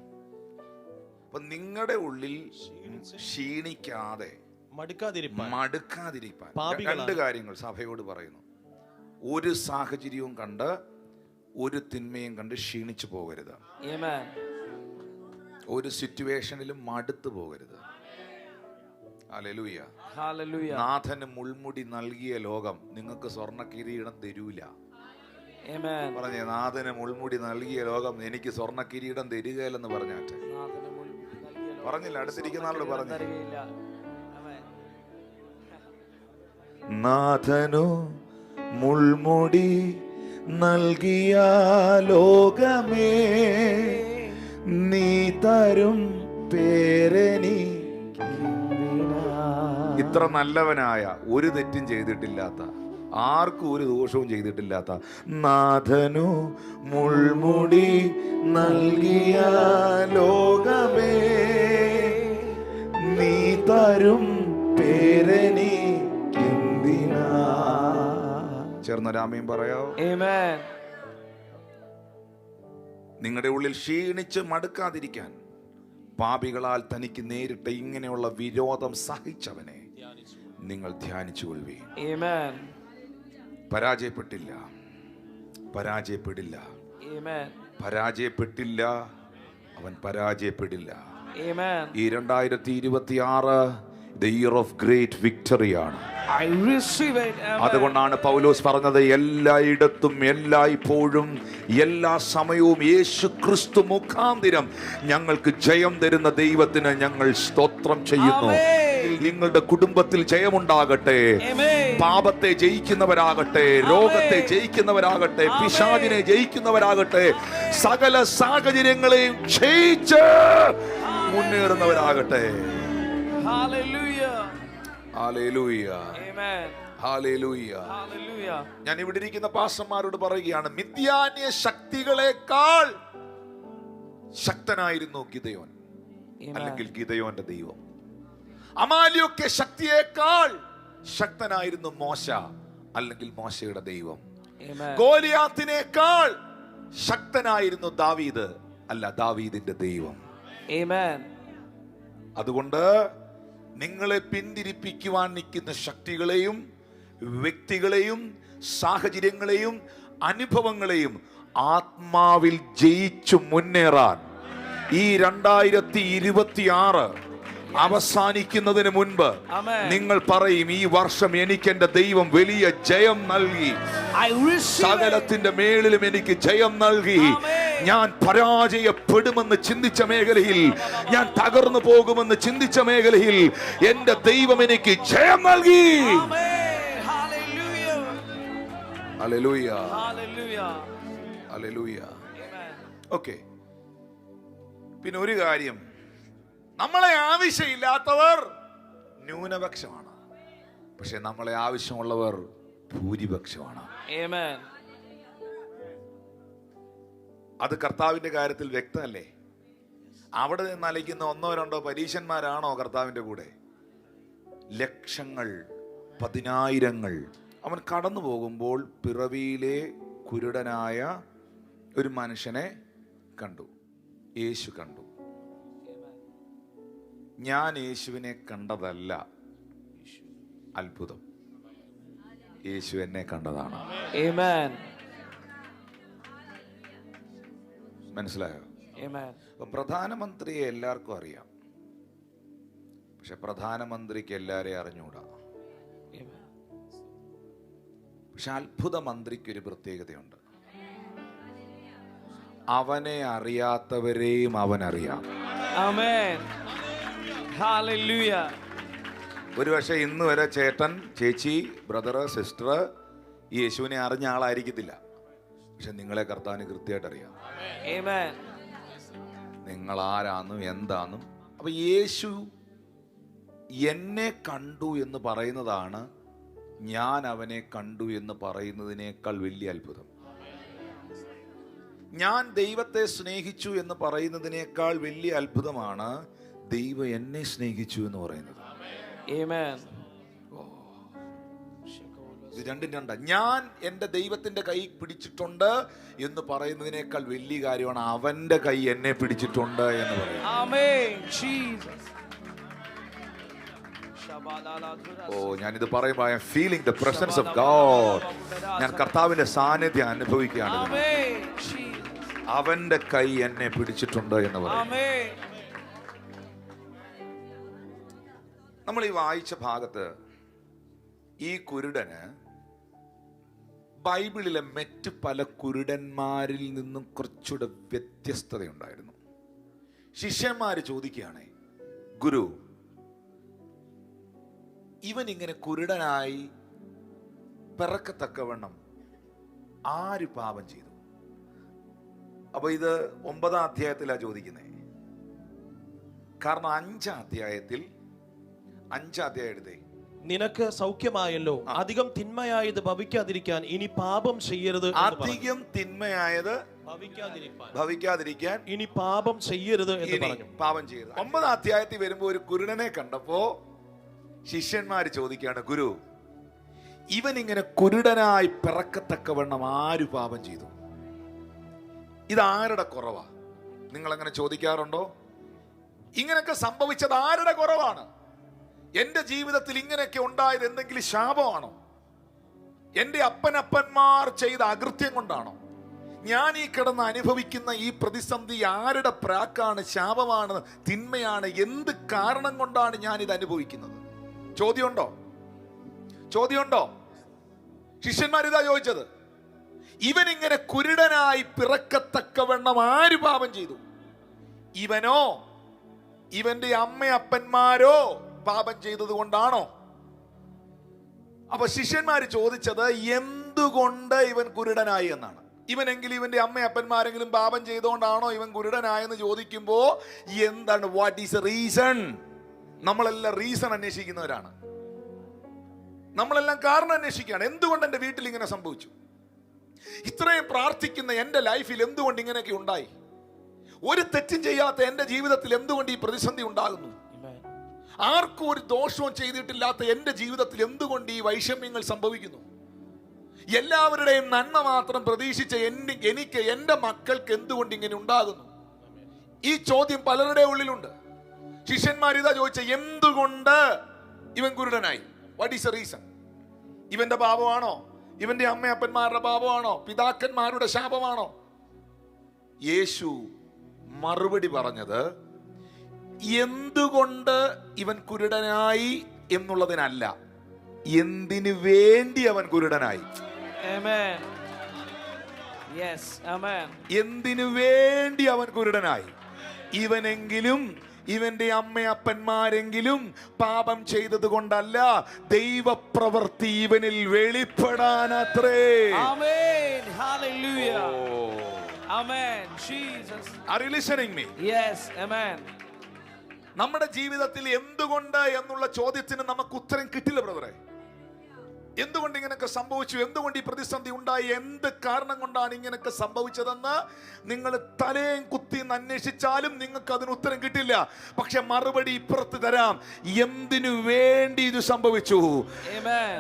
അപ്പൊ നിങ്ങളുടെ ഉള്ളിൽ ക്ഷീണിക്കാതെ മടുക്കാതിരിക്കാൻ 2 കാര്യങ്ങൾ സഭയോട് പറയുന്നു. ഒരു സാഹചര്യവും കണ്ട്, ഒരു തിന്മയും കണ്ട് ക്ഷീണിച്ചു പോകരുത്. ഒരു സിറ്റുവേഷനിലും മടുത്തു പോകരുത്. ഹല്ലേലൂയ. നാഥന് മുൾമുടി നൽകിയ ലോകം നിങ്ങൾക്ക് സ്വർണ്ണ കിരീടം തരൂല. പറഞ്ഞേ, നാഥന് മുൾമുടി നൽകിയ ലോകം എനിക്ക് സ്വർണ്ണ കിരീടം തരികയില്ലെന്ന് പറഞ്ഞാട്ടെ. പറഞ്ഞില്ല, അടുത്തിരിക്കുന്ന ആളോട് പറഞ്ഞു. നാഥനു മുൾമുടി നൽകിയ ലോകമേ നീ തരും പേരനി. ഇത്ര നല്ലവനായ, ഒരു തെറ്റും ചെയ്തിട്ടില്ലാത്ത, ആർക്കും ഒരു ദോഷവും ചെയ്തിട്ടില്ലാത്ത നാഥനു മുൾമുടി നൽകിയ ലോകമേ, നീ തരും പേരെനിക്കെന്തിനാ. ചേർന്നൊരാമയും പറയാവോ? Amen. നിങ്ങളുടെ ഉള്ളിൽ ക്ഷീണിച്ച് മടുക്കാതിരിക്കാൻ പാപികളാൽ തനിക്ക് നേരിട്ട ഇങ്ങനെയുള്ള വിരോധം സഹിച്ചവനെ നിങ്ങൾ ധ്യാനിച്ചു കൊള്ളുകയും. Amen. പരാജയപ്പെട്ടില്ല, പരാജയപ്പെടില്ല, Amen. പരാജയപ്പെട്ടില്ല, അവൻ പരാജയപ്പെടില്ല. Amen. ഈ 2026 the year of great victory ആണ്. I receive it. Amen. അതുകൊണ്ടാണ് പൗലോസ് പറഞ്ഞത്, എല്ലായിടത്തും എല്ലായ്പ്പോഴും എല്ലാ സമയവും യേശു ക്രിസ്തു മുഖാന്തരം ഞങ്ങൾക്ക് ജയം തരുന്ന ദൈവത്തിന് ഞങ്ങൾ സ്തോത്രം ചെയ്യുന്നു. നിങ്ങളുടെ കുടുംബത്തിൽ ജയമുണ്ടാകട്ടെ. പാപത്തെ ജയിക്കുന്നവരാകട്ടെ, രോഗത്തെ ജയിക്കുന്നവരാകട്ടെ, പിശാചിനെ ജയിക്കുന്നവരാകട്ടെ, സകല സാഹചര്യങ്ങളെയും ജയിച്ച് മുന്നേറുന്നവരാകട്ടെ. Hallelujah. Hallelujah, Amen. Hallelujah. Hallelujah. ഞാൻ ഇവിടെ ഇരിക്കുന്ന പാസ്റ്റർമാരോട് പറയുകയാണ്, മിദ്യാന്യ ശക്തികളെക്കാൾ ശക്തനായിരുന്നു ഗിദെയോൻ, അല്ലെങ്കിൽ ഗിദെയോന്റെ ദൈവം. അമാലിയൊക്കെ ശക്തിയേക്കാൾ ശക്തനായിരുന്നു മോശ, അല്ലെങ്കിൽ മോശയുടെ ദൈവം. Amen. ഗോലിയാത്തിനേക്കാൾ ശക്തനായിരുന്നു ദാവീദ്, അല്ല ദാവീദിന്റെ ദൈവം. Amen. അതുകൊണ്ട് നിങ്ങളെ പിന്തിരിപ്പിക്കുവാൻ നിൽക്കുന്ന ശക്തികളെയും വ്യക്തികളെയും സാഹചര്യങ്ങളെയും അനുഭവങ്ങളെയും ആത്മാവിൽ ജയിച്ചു മുന്നേറാൻ ഈ 2026 അവസാനിക്കുന്നതിന് മുൻപ് നിങ്ങൾ പറയും, ഈ വർഷം എനിക്ക് എന്റെ ദൈവം വലിയ ജയം നൽകി, സകലത്തിന്റെ മേളിലും എനിക്ക് ജയം നൽകി. ഞാൻ പരാജയപ്പെടുമെന്ന് ചിന്തിച്ച മേഖലയിൽ, ഞാൻ തകർന്നു പോകുമെന്ന് ചിന്തിച്ച മേഖലയിൽ എന്റെ ദൈവം എനിക്ക് ജയം നൽകി. Hallelujah, hallelujah. ഓക്കേ, പിന്നെ ഒരു കാര്യം, നമ്മളെ ആവശ്യമില്ലാത്തവർ ന്യൂനപക്ഷമാണ്, പക്ഷെ നമ്മളെ ആവശ്യമുള്ളവർ ഭൂരിപക്ഷമാണ്. Amen. അത് കർത്താവിന്റെ കാര്യത്തിൽ വ്യക്തമല്ലേ? അവിടെ നിന്ന് അലയ്ക്കുന്ന 1-2 പരീശന്മാരാണോ കർത്താവിന്റെ കൂടെ? ലക്ഷങ്ങൾ, 10,000ങ്ങൾ. അവൻ കടന്നു പോകുമ്പോൾ പിറവിയിലെ കുരുടനായ ഒരു മനുഷ്യനെ കണ്ടു, യേശു കണ്ടു. ഞാൻ യേശുവിനെ കണ്ടതല്ല അത്ഭുതം, യേശു എന്നെ കണ്ടതാണ്. Amen. മനസ്സിലായോ? Amen. അപ്പൊ പ്രധാനമന്ത്രിയെ എല്ലാവർക്കും അറിയാം, പക്ഷെ പ്രധാനമന്ത്രിക്ക് എല്ലാരെയും അറിഞ്ഞൂടാ. Amen. പക്ഷെ അത്ഭുത മന്ത്രിക്ക് ഒരു പ്രത്യേകതയുണ്ട്, അവനെ അറിയാത്തവരെയും അവൻ അറിയാം. Amen. Hallelujah. ഒരു പക്ഷേ ഇന്ന് വരെ ചേട്ടൻ, ചേച്ചി, ബ്രദർ, സിസ്റ്റർ ഈ യേശുവിനെ അറിഞ്ഞ ആളായിരിക്കത്തില്ല, പക്ഷെ നിങ്ങളെ കർത്താവിന് കൃത്യമായിട്ട് അറിയാം. Amen. നിങ്ങൾ ആരാന്നും എന്താന്നും. അപ്പൊ യേശു എന്നെ കണ്ടു എന്ന് പറയുന്നതാണ് ഞാൻ അവനെ കണ്ടു എന്ന് പറയുന്നതിനേക്കാൾ വലിയ അത്ഭുതം. ഞാൻ ദൈവത്തെ സ്നേഹിച്ചു എന്ന് പറയുന്നതിനേക്കാൾ വലിയ അത്ഭുതമാണ് ദൈവം എന്നെ സ്നേഹിച്ചു എന്ന് പറയുന്നത്. Amen. ഇത് രണ്ടും രണ്ടാ. ഞാൻ എൻ്റെ ദൈവത്തിന്റെ കൈ പിടിച്ചിട്ടുണ്ട് എന്ന് പറയുന്നതിനേക്കാൾ വലിയ കാര്യമാണ് അവന്റെ കൈ എന്നെ പിടിച്ചിട്ടുണ്ട് എന്ന് പറയുന്നത്. Amen. Jesus. ഓ, ഞാനിത് പറയുമ്പോൾ I am feeling the presence of God. ഞാൻ കർത്താവിന്റെ സാന്നിധ്യം അനുഭവിക്കുകയാണ്. Amen. അവന്റെ കൈ എന്നെ പിടിച്ചിട്ടുണ്ട് എന്ന് പറയും. Amen. നമ്മൾ ഈ വായിച്ച ഭാഗത്ത് ഈ കുരുടന് ബൈബിളിലെ മറ്റ് പല കുരുടന്മാരിൽ നിന്നും കുറച്ചുകൂടെ വ്യത്യസ്തതയുണ്ടായിരുന്നു. ശിഷ്യന്മാര് ചോദിക്കുകയാണ്, ഗുരു, ഇവൻ ഇങ്ങനെ കുരുടനായി പിറക്കത്തക്കവണ്ണം ആര് പാപം ചെയ്തു? അപ്പൊ ഇത് 9-ാം അധ്യായത്തിലാ ചോദിക്കുന്നേ. കാരണം 5-ാം അധ്യായത്തിൽ 5-ാം അധ്യായം എടുത്തേ, നിനക്ക് സൗഖ്യമായല്ലോ, അധികം തിന്മയായത് ഭവിക്കാതിരിക്കാൻ ഇനി പാപം ചെയ്യരുത് എന്ന് പറഞ്ഞു. അധികം തിന്മയായത് ഭവിക്കാതിരിക്കാൻ ഇനി പാപം ചെയ്യരുത് എന്ന് പറഞ്ഞു. പാപം ചെയ്യരുത്. 9-ാം അധ്യായത്തിൽ വരുമ്പോ ഒരു കുരുടനെ കണ്ടപ്പോ ശിഷ്യന്മാര് ചോദിക്കുകയാണ്, ഗുരു, ഇവൻ ഇങ്ങനെ കുരുടനായി പിറക്കത്തക്കവണ്ണം ആര് പാപം ചെയ്തു? ഇതാരുടെ കുറവാ? നിങ്ങൾ അങ്ങനെ ചോദിക്കാറുണ്ടോ? ഇങ്ങനെയൊക്കെ സംഭവിച്ചത് ആരുടെ കുറവാണ്? എന്റെ ജീവിതത്തിൽ ഇങ്ങനെയൊക്കെ ഉണ്ടായത് എന്തെങ്കിലും ശാപമാണോ? എന്റെ അപ്പനപ്പന്മാർ ചെയ്ത അകൃത്യം കൊണ്ടാണോ? ഞാൻ ഈ കിടന്ന് അനുഭവിക്കുന്ന ഈ പ്രതിസന്ധി ആരുടെ പ്രാക്കാണ്, ശാപമാണ്, തിന്മയാണ്? എന്ത് കാരണം കൊണ്ടാണ് ഞാൻ ഇത് അനുഭവിക്കുന്നത്? ചോദ്യമുണ്ടോ? ചോദ്യമുണ്ടോ? ശിഷ്യന്മാരിതാ ചോദിച്ചത്. ഇവൻ ഇങ്ങനെ കുരുടനായി പിറക്കത്തക്കവണ്ണം ആര് പാപം ചെയ്തു? ഇവനോ ഇവന്റെ അമ്മയപ്പന്മാരോ പാപം ചെയ്തത് കൊണ്ടാണോ? അപ്പൊ ശിഷ്യന്മാര് ചോദിച്ചത് എന്തുകൊണ്ട് ഇവൻ കുരുടനായി എന്നാണ്. ഇവനെങ്കിലും ഇവന്റെ അമ്മയപ്പന്മാരെങ്കിലും പാപം ചെയ്തുകൊണ്ടാണോ ഇവൻ കുരുടനായെന്ന് ചോദിക്കുമ്പോ എന്താണ്, വാട്ട് ഈസ് റീസൺ? നമ്മളെല്ലാം റീസൺ അന്വേഷിക്കുന്നവരാണ്. നമ്മളെല്ലാം കാരണം അന്വേഷിക്കുകയാണ്. എന്തുകൊണ്ട് എന്റെ വീട്ടിൽ ഇങ്ങനെ സംഭവിച്ചു? ഇത്രയും പ്രാർത്ഥിക്കുന്ന എന്റെ ലൈഫിൽ എന്തുകൊണ്ട് ഇങ്ങനെയൊക്കെ ഉണ്ടായി? ഒരു തെറ്റും ചെയ്യാത്ത എന്റെ ജീവിതത്തിൽ എന്തുകൊണ്ട് ഈ പ്രതിസന്ധി ഉണ്ടാകുന്നു? ആർക്കും ഒരു ദോഷവും ചെയ്തിട്ടില്ലാത്ത എന്റെ ജീവിതത്തിൽ എന്തുകൊണ്ട് ഈ വൈഷമ്യങ്ങൾ സംഭവിക്കുന്നു? എല്ലാവരുടെയും നന്മ മാത്രം പ്രതീക്ഷിച്ച എനിക്ക് എന്റെ മക്കൾക്ക് എന്തുകൊണ്ട് ഇങ്ങനെ ഉണ്ടാകുന്നു? ഈ ചോദ്യം പലരുടെ ഉള്ളിലുണ്ട്. ശിഷ്യന്മാരിതാ ചോദിച്ച, എന്തുകൊണ്ട് ഇവൻ കുരുടനായി? What is a reason? ഇവന്റെ പാപമാണോ? ഇവന്റെ അമ്മയപ്പന്മാരുടെ പാപമാണോ? പിതാക്കന്മാരുടെ ശാപമാണോ? യേശു മറുപടി പറഞ്ഞത്, എന്തുകൊണ്ട് ഇവൻ കുരുടനായി എന്നുള്ളതിനല്ല, എന്തിനു വേണ്ടി അവൻ കുരുടനായി. എന്തിനു വേണ്ടി അവൻ കുരുടനായി? ഇവനെങ്കിലും ഇവന്റെ അമ്മയപ്പന്മാരെങ്കിലും പാപം ചെയ്തത് കൊണ്ടല്ല, ദൈവപ്രവൃത്തി ഇവനിൽ വെളിപ്പെടാനത്രേ. Amen. Jesus. Are you listening me? Yes. Amen. നമ്മുടെ ജീവിതത്തിൽ എന്തുകൊണ്ട് എന്നുള്ള ചോദ്യത്തിന് നമുക്ക് ഉത്തരം കിട്ടില്ല ബ്രദറെ. എന്തുകൊണ്ട് ഇങ്ങനെയൊക്കെ സംഭവിച്ചു? എന്തുകൊണ്ട് ഈ പ്രതിസന്ധി ഉണ്ടായി? എന്ത് കാരണം കൊണ്ടാണ് ഇങ്ങനെയൊക്കെ സംഭവിച്ചതെന്ന് നിങ്ങൾ തലയും കുത്തി അന്വേഷിച്ചാലും നിങ്ങൾക്ക് അതിന് ഉത്തരം കിട്ടില്ല. പക്ഷെ മറുപടി ഇപ്പുറത്ത് തരാം. എന്തിനു വേണ്ടി ഇത് സംഭവിച്ചു?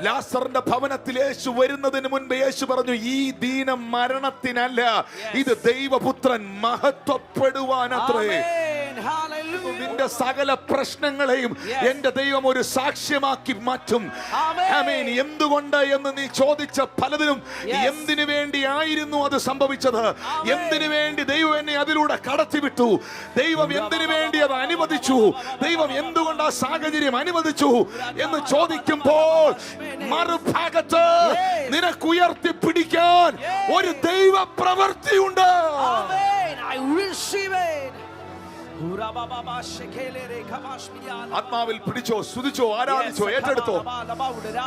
ലാസറിന്റെ ഭവനത്തിൽ യേശു വരുന്നതിന് മുൻപ് യേശു പറഞ്ഞു, ഈ ദീനം മരണത്തിനല്ല, ഇത് ദൈവപുത്രൻ മഹത്വപ്പെടുവാനത്രേ. നിന്റെ സകല പ്രശ്നങ്ങളെയും എന്റെ ദൈവം ഒരു സാക്ഷ്യമാക്കി മാറ്റും. ആമേൻ. എന്തുകൊണ്ട് എന്ന് നീ ചോദിച്ച പലതിനും എന്തിനു വേണ്ടിയായിരുന്നു അത് സംഭവിച്ചത്? എന്തിനു വേണ്ടി ദൈവം എന്നെ അതിലൂടെ കടത്തിവിട്ടു? ദൈവം എന്തിനു വേണ്ടി അത് അനുവദിച്ചു? ദൈവം എന്തുകൊണ്ട് ആ സാഹചര്യം അനുവദിച്ചു എന്ന് ചോദിക്കുമ്പോൾ മറുഭാഗത്ത് നിനക്ക് ഉയർത്തിപ്പിടിക്കാൻ ഒരു ദൈവ പ്രവൃത്തിയുണ്ട്. ആത്മാവിൽ പിടിച്ചോ, സ്തുതിച്ചോ, ആരാധിച്ചോ, ഏറ്റെടുത്തോ.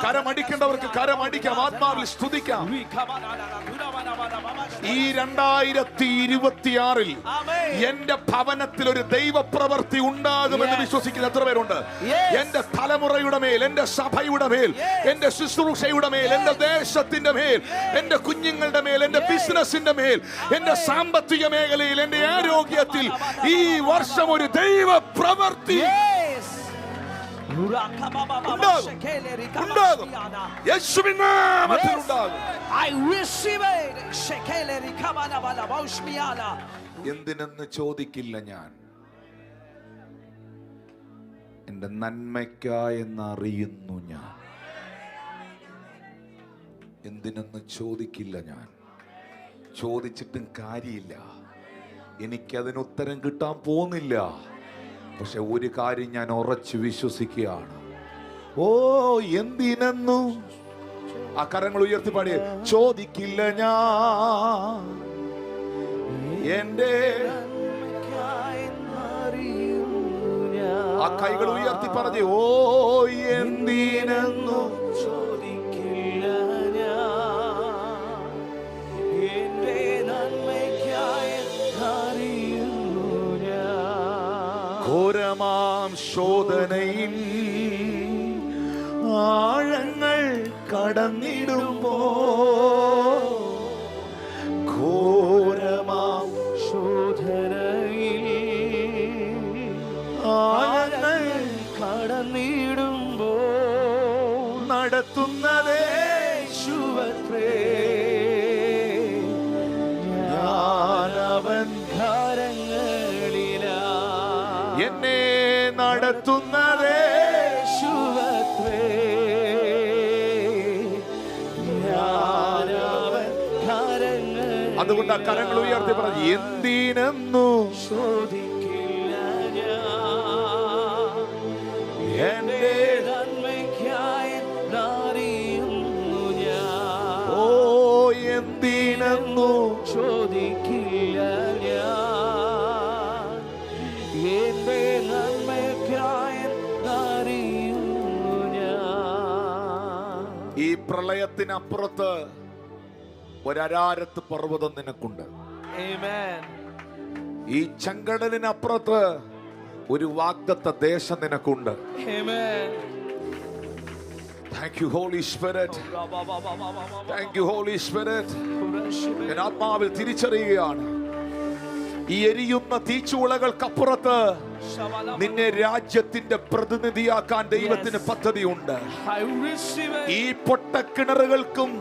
കരമടിക്കേണ്ടവർക്ക് കരമടിക്കാം, ആത്മാവിൽ സ്തുതിക്കാം. ഈ 2026 എന്റെ ഭവനത്തിൽ ഒരു ദൈവപ്രവൃത്തി ഉണ്ടാകുമെന്ന് വിശ്വസിക്കുന്ന എത്ര പേരുണ്ട്? എന്റെ തലമുറയുടെ മേൽ, എന്റെ സഭയുടെ മേൽ, എന്റെ ശുശ്രൂഷയുടെ മേൽ, എന്റെ ദേശത്തിന്റെ മേൽ, എന്റെ കുഞ്ഞുങ്ങളുടെ മേൽ, എന്റെ ബിസിനസിന്റെ മേൽ, എന്റെ സാമ്പത്തിക മേഖലയിൽ, എന്റെ ആരോഗ്യത്തിൽ ഈ വർഷം ഒരു ദൈവ പ്രവൃത്തി ഉണ്ടാകും. യേശുവിൻ നാമത്തിൽ ഉണ്ടാകും. എന്തിനെന്ന് ചോദിക്കില്ല ഞാൻ, എന്റെ നന്മയ്ക്കായെന്നറിയുന്നു ഞാൻ. എന്തിനെന്ന് ചോദിക്കില്ല ഞാൻ. ചോദിച്ചിട്ടും കാര്യമില്ല, എനിക്കതിന് ഉത്തരം കിട്ടാൻ പോകുന്നില്ല. പക്ഷെ ഒരു കാര്യം ഞാൻ ഉറച്ചു വിശ്വസിക്കുകയാണ്. ഓ എന്തിനെന്നു ആ കരങ്ങൾ ഉയർത്തി പാടിയ ചോദിക്കില്ല ഞാൻ, എന്റെ ആ കൈകൾ ഉയർത്തി പറഞ്ഞേ, ഓ എന്തിനെന്നു ചോദിക്കില്ല ഞാൻ, എന്റെ നന്മയ്ക്കായി അറിയുന്നു ഞാൻ. ഘോരമാം ശോധനയിൽ ആഴങ്ങൾ കടന്നിടുമ്പോ ഘോരമാം ശോധനയിൽ ആഴങ്ങൾ കടന്നിടുമ്പോ നടത്തുന്നതേ യേശുവത്രേ ഞാനവൻ ധാരങ്ങളിലാ എന്നെ നടത്തുന്നതേ യേശുവത്രേ ഞാനവൻ ധാരങ്ങളിൽ അതുകൊണ്ട് ആ കരങ്ങൾ ഉയർത്തി പറഞ്ഞു, എന്തിനെന്നു ശോധിക്കില്ല ഞാൻ എന്റെ നന്മയ്ക്കായി അറിയുന്നു ഞാൻ ഓ എന്തിനെന്നു ചോദിക്കില്ല ഞാൻ എന്റെ നന്മയ്ക്കായി അറിയുന്നു ഞാൻ. ഈ പ്രളയത്തിനപ്പുറത്ത് ഒരരാരത്ത് പർവ്വതം നിനക്കുണ്ട്. Amen. ഈ ചെങ്കടലിനപ്പുറത്ത് ഒരു വാഗ്ദത്ത ദേശം നിനക്കുണ്ട്. Amen. Thank you, Holy Spirit. Thank you, Holy Spirit. ഞാൻ ആത്മാവിൽ തിരിച്ചറിയുകയാണ്, ഈ എരിയുന്ന തീച്ചൂളകൾക്കപ്പുറത്ത് നിന്നെ രാജ്യത്തിന്റെ പ്രതിനിധിയാക്കാൻ ദൈവത്തിന് പദ്ധതിയുണ്ട്. I receive it. ഈ പൊട്ടക്കിണറുകൾക്കും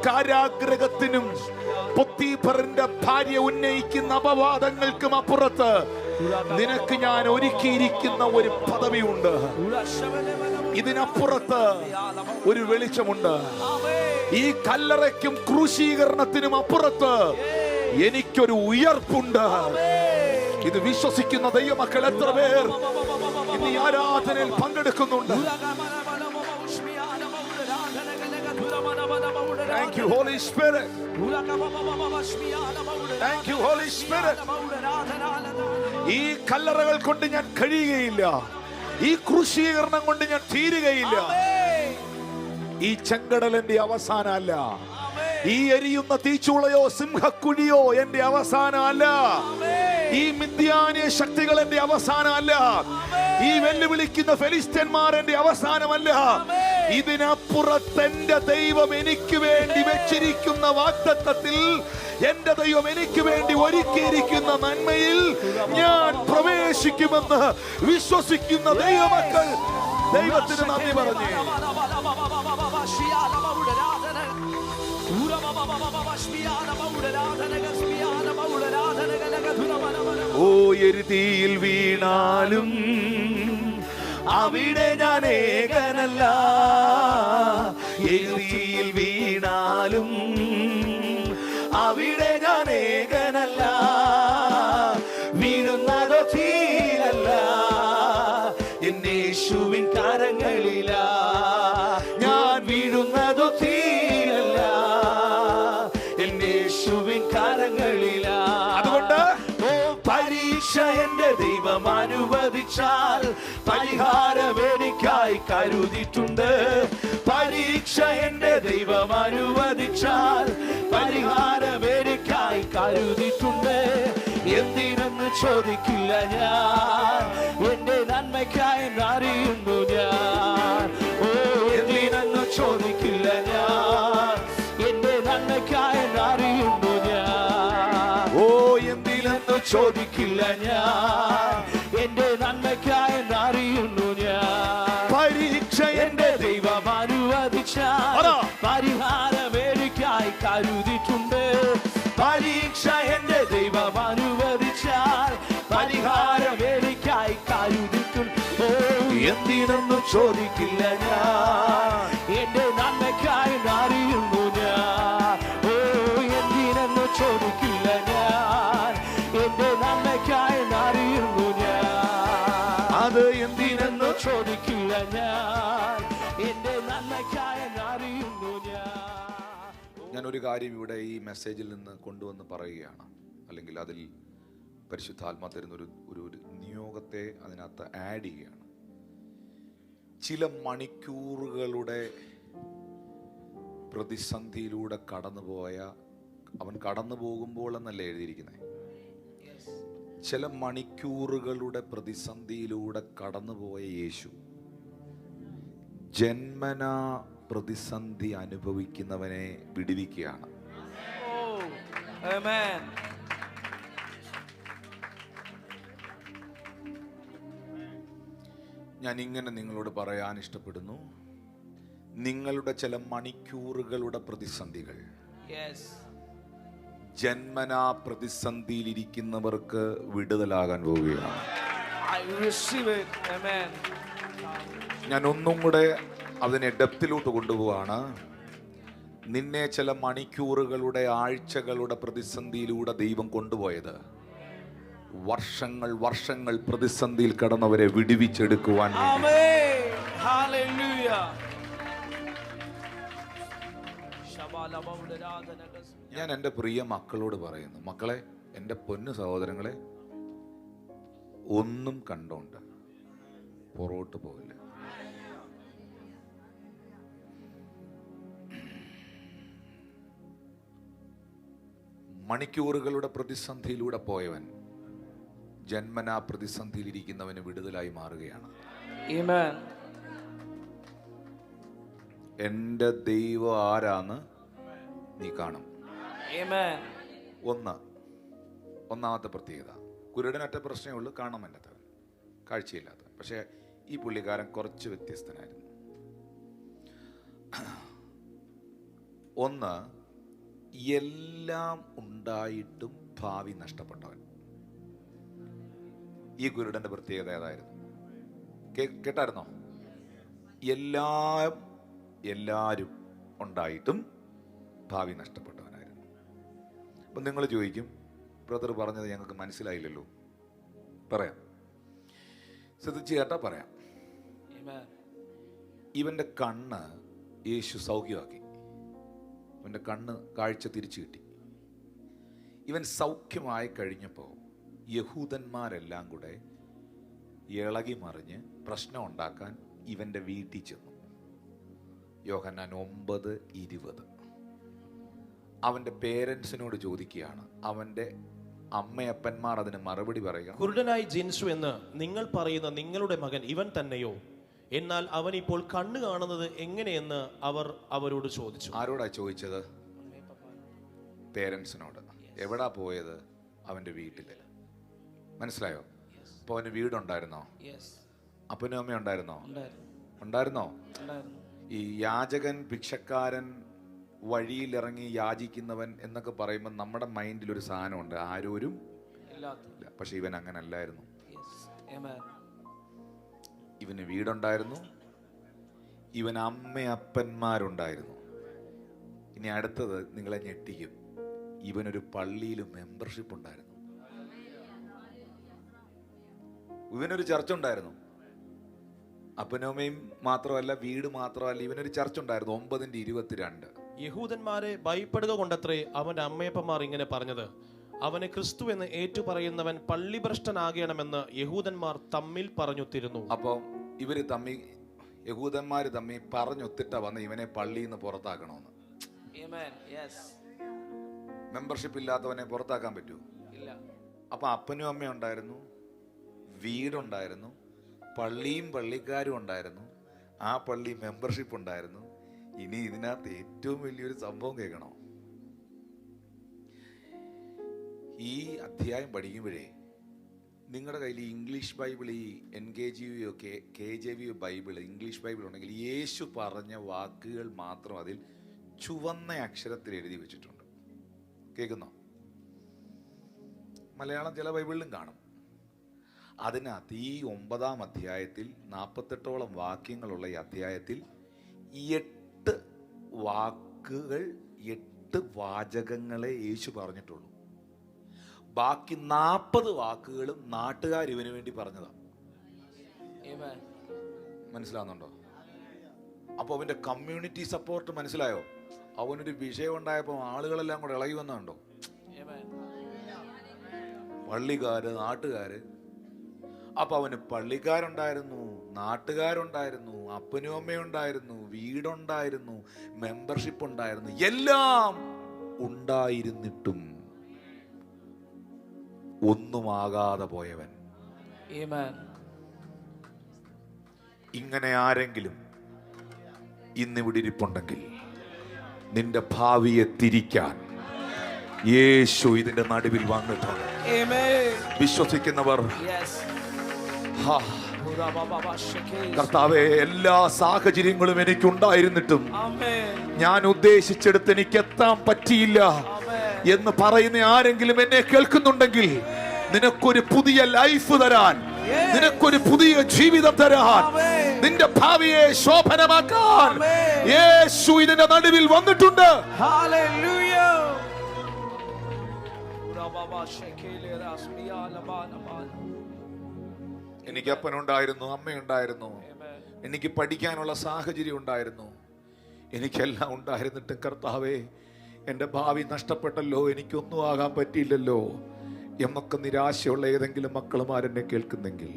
കാരാഗ്രഹത്തിനും പൊത്തീഫറിന്റെ ഭാര്യ ഉന്നയിക്കുന്ന അപവാദങ്ങൾക്കും അപ്പുറത്ത് നിനക്ക് ഞാൻ ഒരുക്കിയിരിക്കുന്ന ഒരു പദവിയുണ്ട്. ഇതിനപ്പുറത്ത് ഒരു വെളിച്ചമുണ്ട്. ഈ കല്ലറയ്ക്കും ക്രൂശീകരണത്തിനും അപ്പുറത്ത് എനിക്കൊരു ഉയർപ്പുണ്ട്. ഇത് വിശ്വസിക്കുന്ന ദൈവമക്കൾ എത്ര പേർ ഇന്ന് ഈ ആരാധനയിൽ പങ്കെടുക്കുന്നുണ്ട്? Thank you, Holy Spirit. Thank you, Holy Spirit. ഈ കല്ലറകൾ കൊണ്ട് ഞാൻ കഴിയുകയില്ല, ഈ ക്രൂശീകരണം കൊണ്ട് ഞാൻ തീരുകയില്ല. ഈ ചെങ്കടൽ എന്റെ അവസാനമല്ല, ഈ എരിയുന്ന തീച്ചൂളയോ സിംഹക്കുഴിയോ എന്റെ അവസാനമല്ല, ഈ മിദ്യാന്യ ശക്തികൾ എന്റെ അവസാനമല്ല, ഈ വെല്ലുവിളിക്കുന്ന ഫെലിസ്ത്യന്മാർ എന്റെ അവസാനമല്ല. ഇതിനപ്പുറത്ത് എന്റെ ദൈവം എനിക്ക് വേണ്ടി വെച്ചിരിക്കുന്ന വാഗ്ദത്തത്തിൽ, എന്റെ ദൈവം എനിക്ക് വേണ്ടി ഒരുക്കിയിരിക്കുന്ന നന്മയിൽ ഞാൻ പ്രവേശിക്കുമെന്ന് വിശ്വസിക്കുന്ന ദൈവമക്കൾ ദൈവത്തിന് നന്ദി പറഞ്ഞേ. ഓ എരുതിയിൽ വീണാലും അവിടെ ഞാൻ ഏകനല്ല, എരുതിയിൽ വീണാലും അവിടെ ഞാൻ ഏകനല്ല, വീഴുന്നതോ തീരല്ല, എന്നേശുവിൻ കരങ്ങളില. ഞാൻ വീഴുന്നതോ തീരല്ല, എന്നേശുവിൻ കരങ്ങളില. അതുകൊണ്ട് പരീക്ഷ എന്റെ ദൈവം അനുവദിച്ചാൽ പരിഹാരം എനിക്കായി കരുതിയിട്ടുണ്ട്. പരീക്ഷ എന്റെ ദൈവം അനുവദിച്ചാൽ പരിഹാരം എനിക്കായി കരുതിയിട്ടുണ്ട്. എന്തിനെന്ന് ചോദിക്കില്ല ഞാൻ, എന്റെ നന്മയ്ക്കായി അറിയുന്നു ഞാൻ. ഓ എന്തിനെന്ന് ചോദിക്കില്ല ഞാൻ, എന്റെ നന്മയ്ക്കായി അറിയുന്നു ഞാൻ. ഓ എന്തിനെന്ന് ചോദിക്കില്ല ഞാൻ, എന്റെ നന്മയ്ക്കായി അറിയുന്നു ഞാൻ. പരീക്ഷ എന്റെ ദൈവം അനുവദിച്ചാൽ പരിഹാരം എനിക്കായി കരുതിയിട്ടുണ്ട്. പരീക്ഷ എന്റെ ദൈവം അനുവദിച്ചാൽ പരിഹാരം എനിക്കായി കരുതിയിട്ടുണ്ട്. ഓ എന്തിനെന്ന് ചോദിക്കില്ല ഞാൻ, എന്റെ നന്മയ്ക്കായി അറിയുന്നു ഞാൻ. ഓ എന്തിനെന്ന് ചോദിക്കില്ല ഞാൻ, എന്റെ നന്മയ്ക്കായി അറിയുന്നു ഞാൻ. അത് എന്തിനെന്ന് ചോദിക്കില്ല ഞാൻ, എന്റെ നന്മയ്ക്കായി അറിയുന്നു ഞാൻ. ഞാൻ ഒരു കാര്യം ഇവിടെ ഈ മെസ്സേജിൽ നിന്ന് കൊണ്ടുവന്ന് പറയുകയാണ്, അല്ലെങ്കിൽ അതിൽ പരിശുദ്ധാത്മാ തരുന്ന ഒരു നിയോഗത്തെ അതിനകത്ത് ആഡ് ചെയ്യുകയാണ്. ചില മണിക്കൂറുകളുടെ പ്രതിസന്ധിയിലൂടെ കടന്നുപോയ അവൻ കടന്നു പോകുമ്പോൾ എന്നല്ലേ എഴുതിയിരിക്കുന്നത്. ചില മണിക്കൂറുകളുടെ പ്രതിസന്ധിയിലൂടെ കടന്നുപോയ യേശു ജന്മനാ പ്രതിസന്ധി അനുഭവിക്കുന്നവനെ വിടുവിക്കുകയാണ്. Oh, amen. ഞാൻ ഇങ്ങനെ നിങ്ങളോട് പറയാൻ ഇഷ്ടപ്പെടുന്നു, നിങ്ങളുടെ ചില മണിക്കൂറുകളുടെ പ്രതിസന്ധികൾ Yes. ജന്മനാ പ്രതിസന്ധിയിലിരിക്കുന്നവർക്ക് വിടുതലാകാൻ പോവുകയാണ്. I receive it. Amen. ഞാൻ ഒന്നും കൂടെ അതിനെ ഡെപ്തിലോട്ട് കൊണ്ടുപോവാണ്. നിന്നെ ചില മണിക്കൂറുകളുടെ ആഴ്ചകളുടെ പ്രതിസന്ധിയിലൂടെ ദൈവം കൊണ്ടുപോയത് വർഷങ്ങൾ പ്രതിസന്ധിയിൽ കടന്നവരെ വിടുവിച്ചെടുക്കുവാൻ വേണ്ടി. Amen. Hallelujah. ഞാൻ എൻ്റെ പ്രിയ മക്കളോട് പറയുന്നു, മക്കളെ, എൻ്റെ പൊന്നു സഹോദരങ്ങളെ, ഒന്നും കണ്ടോണ്ട് പുറകോട്ട് പോകില്ല. മണിക്കൂറുകളുടെ പ്രതിസന്ധിയിലൂടെ പോയവൻ ജന്മനാ പ്രതിസന്ധിയിലിരിക്കുന്നവന് വിടുതലായി മാറുകയാണ്. Amen. എൻ്റെ ദൈവം ആരാന്ന് നീ കാണും. Amen. ഒന്നാമത്തെ പ്രത്യേകത, കുരുടനൊറ്റ പ്രശ്നമേ ഉള്ളൂ, കാണാൻ പറ്റാത്തവൻ, കാഴ്ചയില്ലാത്ത. പക്ഷേ ഈ പുള്ളിക്കാരൻ കുറച്ച് വ്യത്യസ്തനായിരുന്നു. ഒന്ന്, എല്ലാം ഉണ്ടായിട്ടും ഭാവി നഷ്ടപ്പെട്ടവൻ. ഈ കുരുടന്റെ പ്രത്യേകത ഏതായിരുന്നു? കേട്ടായിരുന്നോ? എല്ലാരും ഉണ്ടായിട്ടും ഭാവി നഷ്ടപ്പെട്ടവനായിരുന്നു. അപ്പം നിങ്ങൾ ചോദിക്കും, ബ്രദർ പറഞ്ഞത് ഞങ്ങൾക്ക് മനസ്സിലായില്ലല്ലോ. പറയാം, ശ്രദ്ധിച്ച് കേട്ടാ പറയാം. ഇവന്റെ കണ്ണ് യേശു സൗഖ്യമാക്കി. ഇവന്റെ കണ്ണ് കാഴ്ച തിരിച്ചു കിട്ടി. ഇവൻ സൗഖ്യമായി കഴിഞ്ഞപ്പോൾ യഹൂദന്മാരെല്ലാം കൂടെ ഇളകി മറിഞ്ഞ് പ്രശ്നം ഉണ്ടാക്കാൻ ഇവന്റെ വീട്ടിൽ ചെന്നു. യോഹന്നാൻ 9:20. അവന്റെ പേരൻസിനോട് ചോദിക്കുകയാണ്. അവന്റെ അമ്മയപ്പന്മാർ അതിന് മറുപടി പറയുക, കുരുടനായി ജനിച്ചു എന്ന് നിങ്ങൾ പറയുന്ന നിങ്ങളുടെ മകൻ ഇവൻ തന്നെയോ? എന്നാൽ അവൻ ഇപ്പോൾ കണ്ണ് കാണുന്നത് എങ്ങനെയെന്ന് അവർ അവരോട് ചോദിച്ചു. ആരോടാ ചോദിച്ചത്? പേരൻസിനോട്. എവിടാ പോയത്? അവന്റെ വീട്ടില്. മനസ്സിലായോ? അപ്പൊ അവന് വീടുണ്ടായിരുന്നോ? അപ്പനും അമ്മ ഉണ്ടായിരുന്നോ? ഈ യാചകൻ, ഭിക്ഷക്കാരൻ, വഴിയിലിറങ്ങി യാചിക്കുന്നവൻ എന്നൊക്കെ പറയുമ്പോൾ നമ്മുടെ മൈൻഡിൽ ഒരു സാധനമുണ്ട്, ആരോരും ഇല്ല. പക്ഷെ ഇവൻ അങ്ങനെ അല്ലായിരുന്നു. ഇവന് വീടുണ്ടായിരുന്നു, ഇവൻ അമ്മയപ്പന്മാരുണ്ടായിരുന്നു. ഇനി അടുത്തത് നിങ്ങളെ ഞെട്ടിക്കും, ഇവനൊരു പള്ളിയിൽ മെമ്പർഷിപ്പ് ഉണ്ടായിരുന്നു. ഇവനൊരു ചർച്ച ഉണ്ടായിരുന്നു. അപ്പനമ്മയും മാത്രമല്ല, വീട് മാത്രമല്ല, ഇവനൊരു ചർച്ച ഉണ്ടായിരുന്നു. 9:22. യഹൂദന്മാരെ ഭയപ്പെടുക കൊണ്ടത്രേ അവന്റെ അമ്മയപ്പന്മാർ ഇങ്ങനെ പറഞ്ഞത്. അവനെ ക്രിസ്തു എന്ന് ഏറ്റുപറയുന്നവൻ പള്ളിഭ്രഷ്ടനാകണമെന്ന് യഹൂദന്മാർ തമ്മിൽ പറഞ്ഞൊത്തിരുന്നു. അപ്പോൾ യഹൂദന്മാര് തമ്മിൽ പറഞ്ഞൊത്തിട്ട വന്ന് ഇവനെ പള്ളിയിൽ നിന്ന് പുറത്താക്കണമെന്ന്. മെമ്പർഷിപ്പ് ഇല്ലാത്തവനെ പുറത്താക്കാൻ പറ്റൂ? അപ്പൊ അപ്പനും അമ്മയും ഉണ്ടായിരുന്നു, വീടുണ്ടായിരുന്നു, പള്ളിയും പള്ളിക്കാരും ഉണ്ടായിരുന്നു, ആ പള്ളി മെമ്പർഷിപ്പ് ഉണ്ടായിരുന്നു. ഇനി ഇതിനകത്ത് ഏറ്റവും വലിയൊരു സംഭവം കേൾക്കണോ? ഈ അധ്യായം പഠിക്കുമ്പോഴേ നിങ്ങളുടെ കയ്യിൽ ഇംഗ്ലീഷ് ബൈബിൾ, ഈ NKJV KJV Bible, English Bible ഉണ്ടെങ്കിൽ യേശു പറഞ്ഞ വാക്കുകൾ മാത്രം അതിൽ ചുവന്ന അക്ഷരത്തിൽ എഴുതി വെച്ചിട്ടുണ്ട്. കേൾക്കുന്നോ? മലയാളം ചില ബൈബിളിലും കാണും. അതിനകത്ത് ഈ 9-ാം അധ്യായത്തിൽ 48ഓളം വാക്യങ്ങളുള്ള ഈ അധ്യായത്തിൽ 8 വാക്കുകൾ, 8 വാചകങ്ങളെ യേശു പറഞ്ഞിട്ടുള്ളൂ. ബാക്കി 40 വാക്കുകളും നാട്ടുകാർ ഇവന് വേണ്ടി പറഞ്ഞതാ. മനസ്സിലാവുന്നുണ്ടോ? അപ്പൊ അവന്റെ കമ്മ്യൂണിറ്റി സപ്പോർട്ട് മനസ്സിലായോ? അവനൊരു വിഷയം ഉണ്ടായപ്പോ ആളുകളെല്ലാം കൂടെ ഇളകി വന്നുണ്ടോ? പള്ളിക്കാര്, നാട്ടുകാര്. അപ്പൊ അവന് പള്ളിക്കാരുണ്ടായിരുന്നു, നാട്ടുകാരുണ്ടായിരുന്നു, അപ്പനും അമ്മയുണ്ടായിരുന്നു, വീടുണ്ടായിരുന്നു, മെമ്പർഷിപ്പ് ഉണ്ടായിരുന്നു. എല്ലാം ഉണ്ടായിരുന്നിട്ടും ഒന്നുമാകാതെ പോയവൻ. ഇങ്ങനെ ആരെങ്കിലും ഇന്നിവിടെ ഇരിപ്പുണ്ടെങ്കിൽ നിന്റെ ഭാവിയെ തിരിക്കാൻ യേശു ഇതിന്റെ നടുവിൽ വന്നിട്ടുണ്ട്. Amen. വിശ്വസിക്കുന്നവർ Yes. ഹാ, കർത്താവേ, എല്ലാ സാഹചര്യങ്ങളും എനിക്കുണ്ടായിരുന്നിട്ടും Amen. ഞാൻ ഉദ്ദേശിച്ചെടുത്ത് എനിക്ക് എത്താൻ പറ്റിയില്ല എന്ന് പറയുന്ന ആരെങ്കിലും എന്നെ കേൾക്കുന്നുണ്ടെങ്കിൽ, നിനക്കൊരു പുതിയ ലൈഫ് തരാൻ, നിനക്കൊരു പുതിയ ജീവിതം തരാൻ, നിന്റെ ഭാവിയെ ശോഭനമാക്കാൻ യേശു ഇതിന്റെ നടുവിൽ വന്നിട്ടുണ്ട്. Hallelujah. എനിക്ക് അപ്പനുണ്ടായിരുന്നു, അമ്മയുണ്ടായിരുന്നു, എനിക്ക് പഠിക്കാനുള്ള സാഹചര്യം ഉണ്ടായിരുന്നു, എനിക്കെല്ലാം ഉണ്ടായിരുന്നിട്ട് കർത്താവേ, എൻ്റെ ഭാവി നഷ്ടപ്പെട്ടല്ലോ, എനിക്കൊന്നും ആകാൻ പറ്റിയില്ലല്ലോ എന്നൊക്കെ നിരാശയുള്ള ഏതെങ്കിലും മക്കളുമാരെന്നെ കേൾക്കുന്നെങ്കിൽ,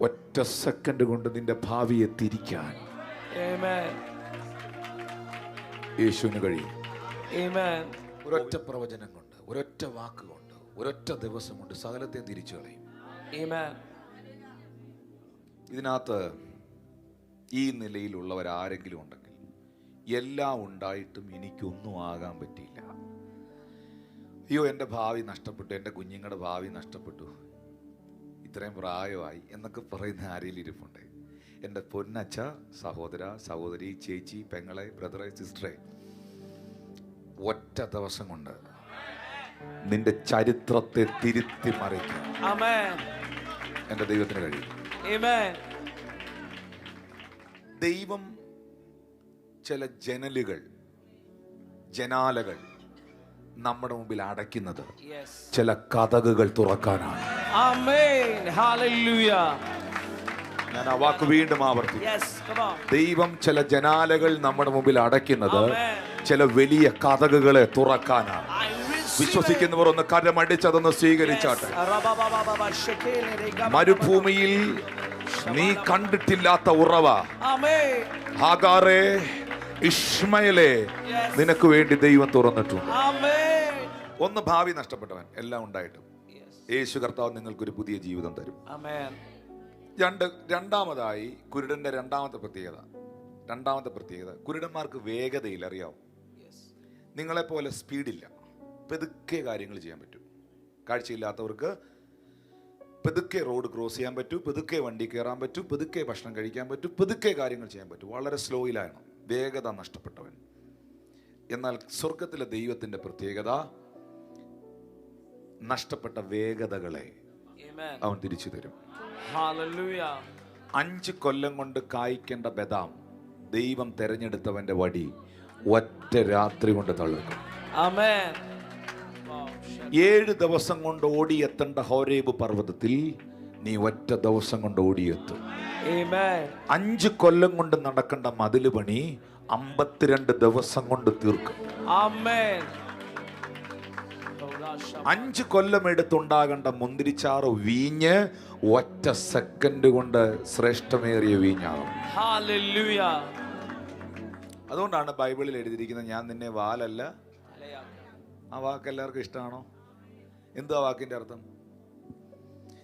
ഒറ്റ സെക്കൻഡ് കൊണ്ട് നിന്റെ ഭാവിയെ തിരിക്കാൻ Amen. യേശുവിന് കഴിയും. Amen. ഒരൊറ്റ പ്രവചനം കൊണ്ട്, ഒരൊറ്റ വാക്ക് കൊണ്ട്, ഒരൊറ്റ ദിവസം കൊണ്ട് സകലത്തെ തിരിച്ചു കളയും. Amen. ഇതിനകത്ത് ഈ നിലയിലുള്ളവരാരെങ്കിലും ഉണ്ടെങ്കിൽ, എല്ലാം ഉണ്ടായിട്ടും എനിക്കൊന്നും ആകാൻ പറ്റിയില്ല, അയ്യോ എൻ്റെ ഭാവി നഷ്ടപ്പെട്ടു, എൻ്റെ കുഞ്ഞുങ്ങളുടെ ഭാവി നഷ്ടപ്പെട്ടു, ഇത്രയും പ്രായമായി എന്നൊക്കെ പറയുന്ന ആരെങ്കിലും ഇരിപ്പുണ്ട്. എൻ്റെ പൊന്നച്ഛ, സഹോദര, സഹോദരി, ചേച്ചി, പെങ്ങളെ, ബ്രദറെ, സിസ്റ്ററെ, ഒറ്റ ദിവസം കൊണ്ട് നിന്റെ ചരിത്രത്തെ തിരുത്തി മറിക്കാൻ Amen. എൻ്റെ ദൈവത്തിന് കഴിയും. Amen. ദൈവം ചില ജനാലകൾ നമ്മുടെ മുമ്പിൽ അടയ്ക്കുന്നത് Yes. ചില കതകുകൾ തുറക്കാനാണ്. Amen. Hallelujah. ഞാൻ ആ വാക്ക് വീണ്ടും ആവർത്തിക്കും. Yes. Come on. ദൈവം ചില ജനാലകൾ നമ്മുടെ മുമ്പിൽ അടയ്ക്കുന്നത് Amen. ചില വലിയ കതകുകളെ തുറക്കാനാണ്. I receive വിശ്വസിക്കുന്നവർ ഒന്ന് കരമടിച്ചതൊന്ന് സ്വീകരിച്ചാട്ടെ. it. മരുഭൂമിയിൽ നീ കണ്ടിട്ടില്ലാത്ത ഉറവ, Amen. ഹാഗാറേ, ഇശ്മയേലേ, Yes. നിനക്ക് വേണ്ടി ദൈവം തുറന്നിട്ടുണ്ട്. Amen. ഒന്ന് ഭാവി നഷ്ടപ്പെട്ടവൻ, എല്ലാം ഉണ്ടായിട്ടും Yes. യേശു കർത്താവ് നിങ്ങൾക്കൊരു പുതിയ ജീവിതം തരും. Amen. രണ്ടാമതായി കുരുടന്റെ രണ്ടാമത്തെ പ്രത്യേകത, കുരുടന്മാർക്ക് വേഗതയില്ല. അറിയാവും, Yes. നിങ്ങളെപ്പോലെ സ്പീഡില്ല, പെതുക്കെ കാര്യങ്ങൾ ചെയ്യാൻ പറ്റും. കാഴ്ചയില്ലാത്തവർക്ക് പെതുക്കെ റോഡ് ക്രോസ് ചെയ്യാൻ പറ്റും, പെതുക്കെ വണ്ടി കയറാൻ പറ്റും, പെതുക്കെ ഭക്ഷണം കഴിക്കാൻ പറ്റും, പെതുക്കെ കാര്യങ്ങൾ ചെയ്യാൻ പറ്റും. വളരെ സ്ലോയിലാണ്, വേഗത നഷ്ടപ്പെട്ടവൻ. എന്നാൽ സ്വർഗത്തിലെ ദൈവത്തിന്റെ പ്രത്യേകത, നഷ്ടപ്പെട്ട വേഗതകളെ Amen. അവൻ തിരിച്ചു തരും. Hallelujah. 5 കൊല്ലം കൊണ്ട് കായ്ക്കേണ്ട ബദാം ദൈവം തെരഞ്ഞെടുത്തവന്റെ വടി ഒറ്റ രാത്രി കൊണ്ട് തള്ളുക്കും. Amen. 7 ദിവസം കൊണ്ട് ഓടിയെത്തേണ്ട ഹോരേബ് പർവ്വതത്തിൽ നീ ഒറ്റ ദിവസം കൊണ്ട് ഓടിയെത്തും. Amen. 5 കൊല്ലം കൊണ്ട് നടക്കേണ്ട മതില് പണി 52 ദിവസം കൊണ്ട് തീർക്കും. Amen. 5 കൊല്ലം എടുത്തുണ്ടാകേണ്ട മുന്തിരിച്ചാറ് വീഞ്ഞ് ഒറ്റ സെക്കൻഡ് കൊണ്ട് ശ്രേഷ്ഠമേറിയ വീഞ്ഞാകും. Hallelujah. അതുകൊണ്ടാണ് ബൈബിളിൽ എഴുതിയിരിക്കുന്നത്, ഞാൻ നിന്നെ വാലല്ല. ആ വാക്ക് എല്ലാവർക്കും ഇഷ്ടമാണോ? എന്തുവാ വാക്കിന്റെ അർത്ഥം?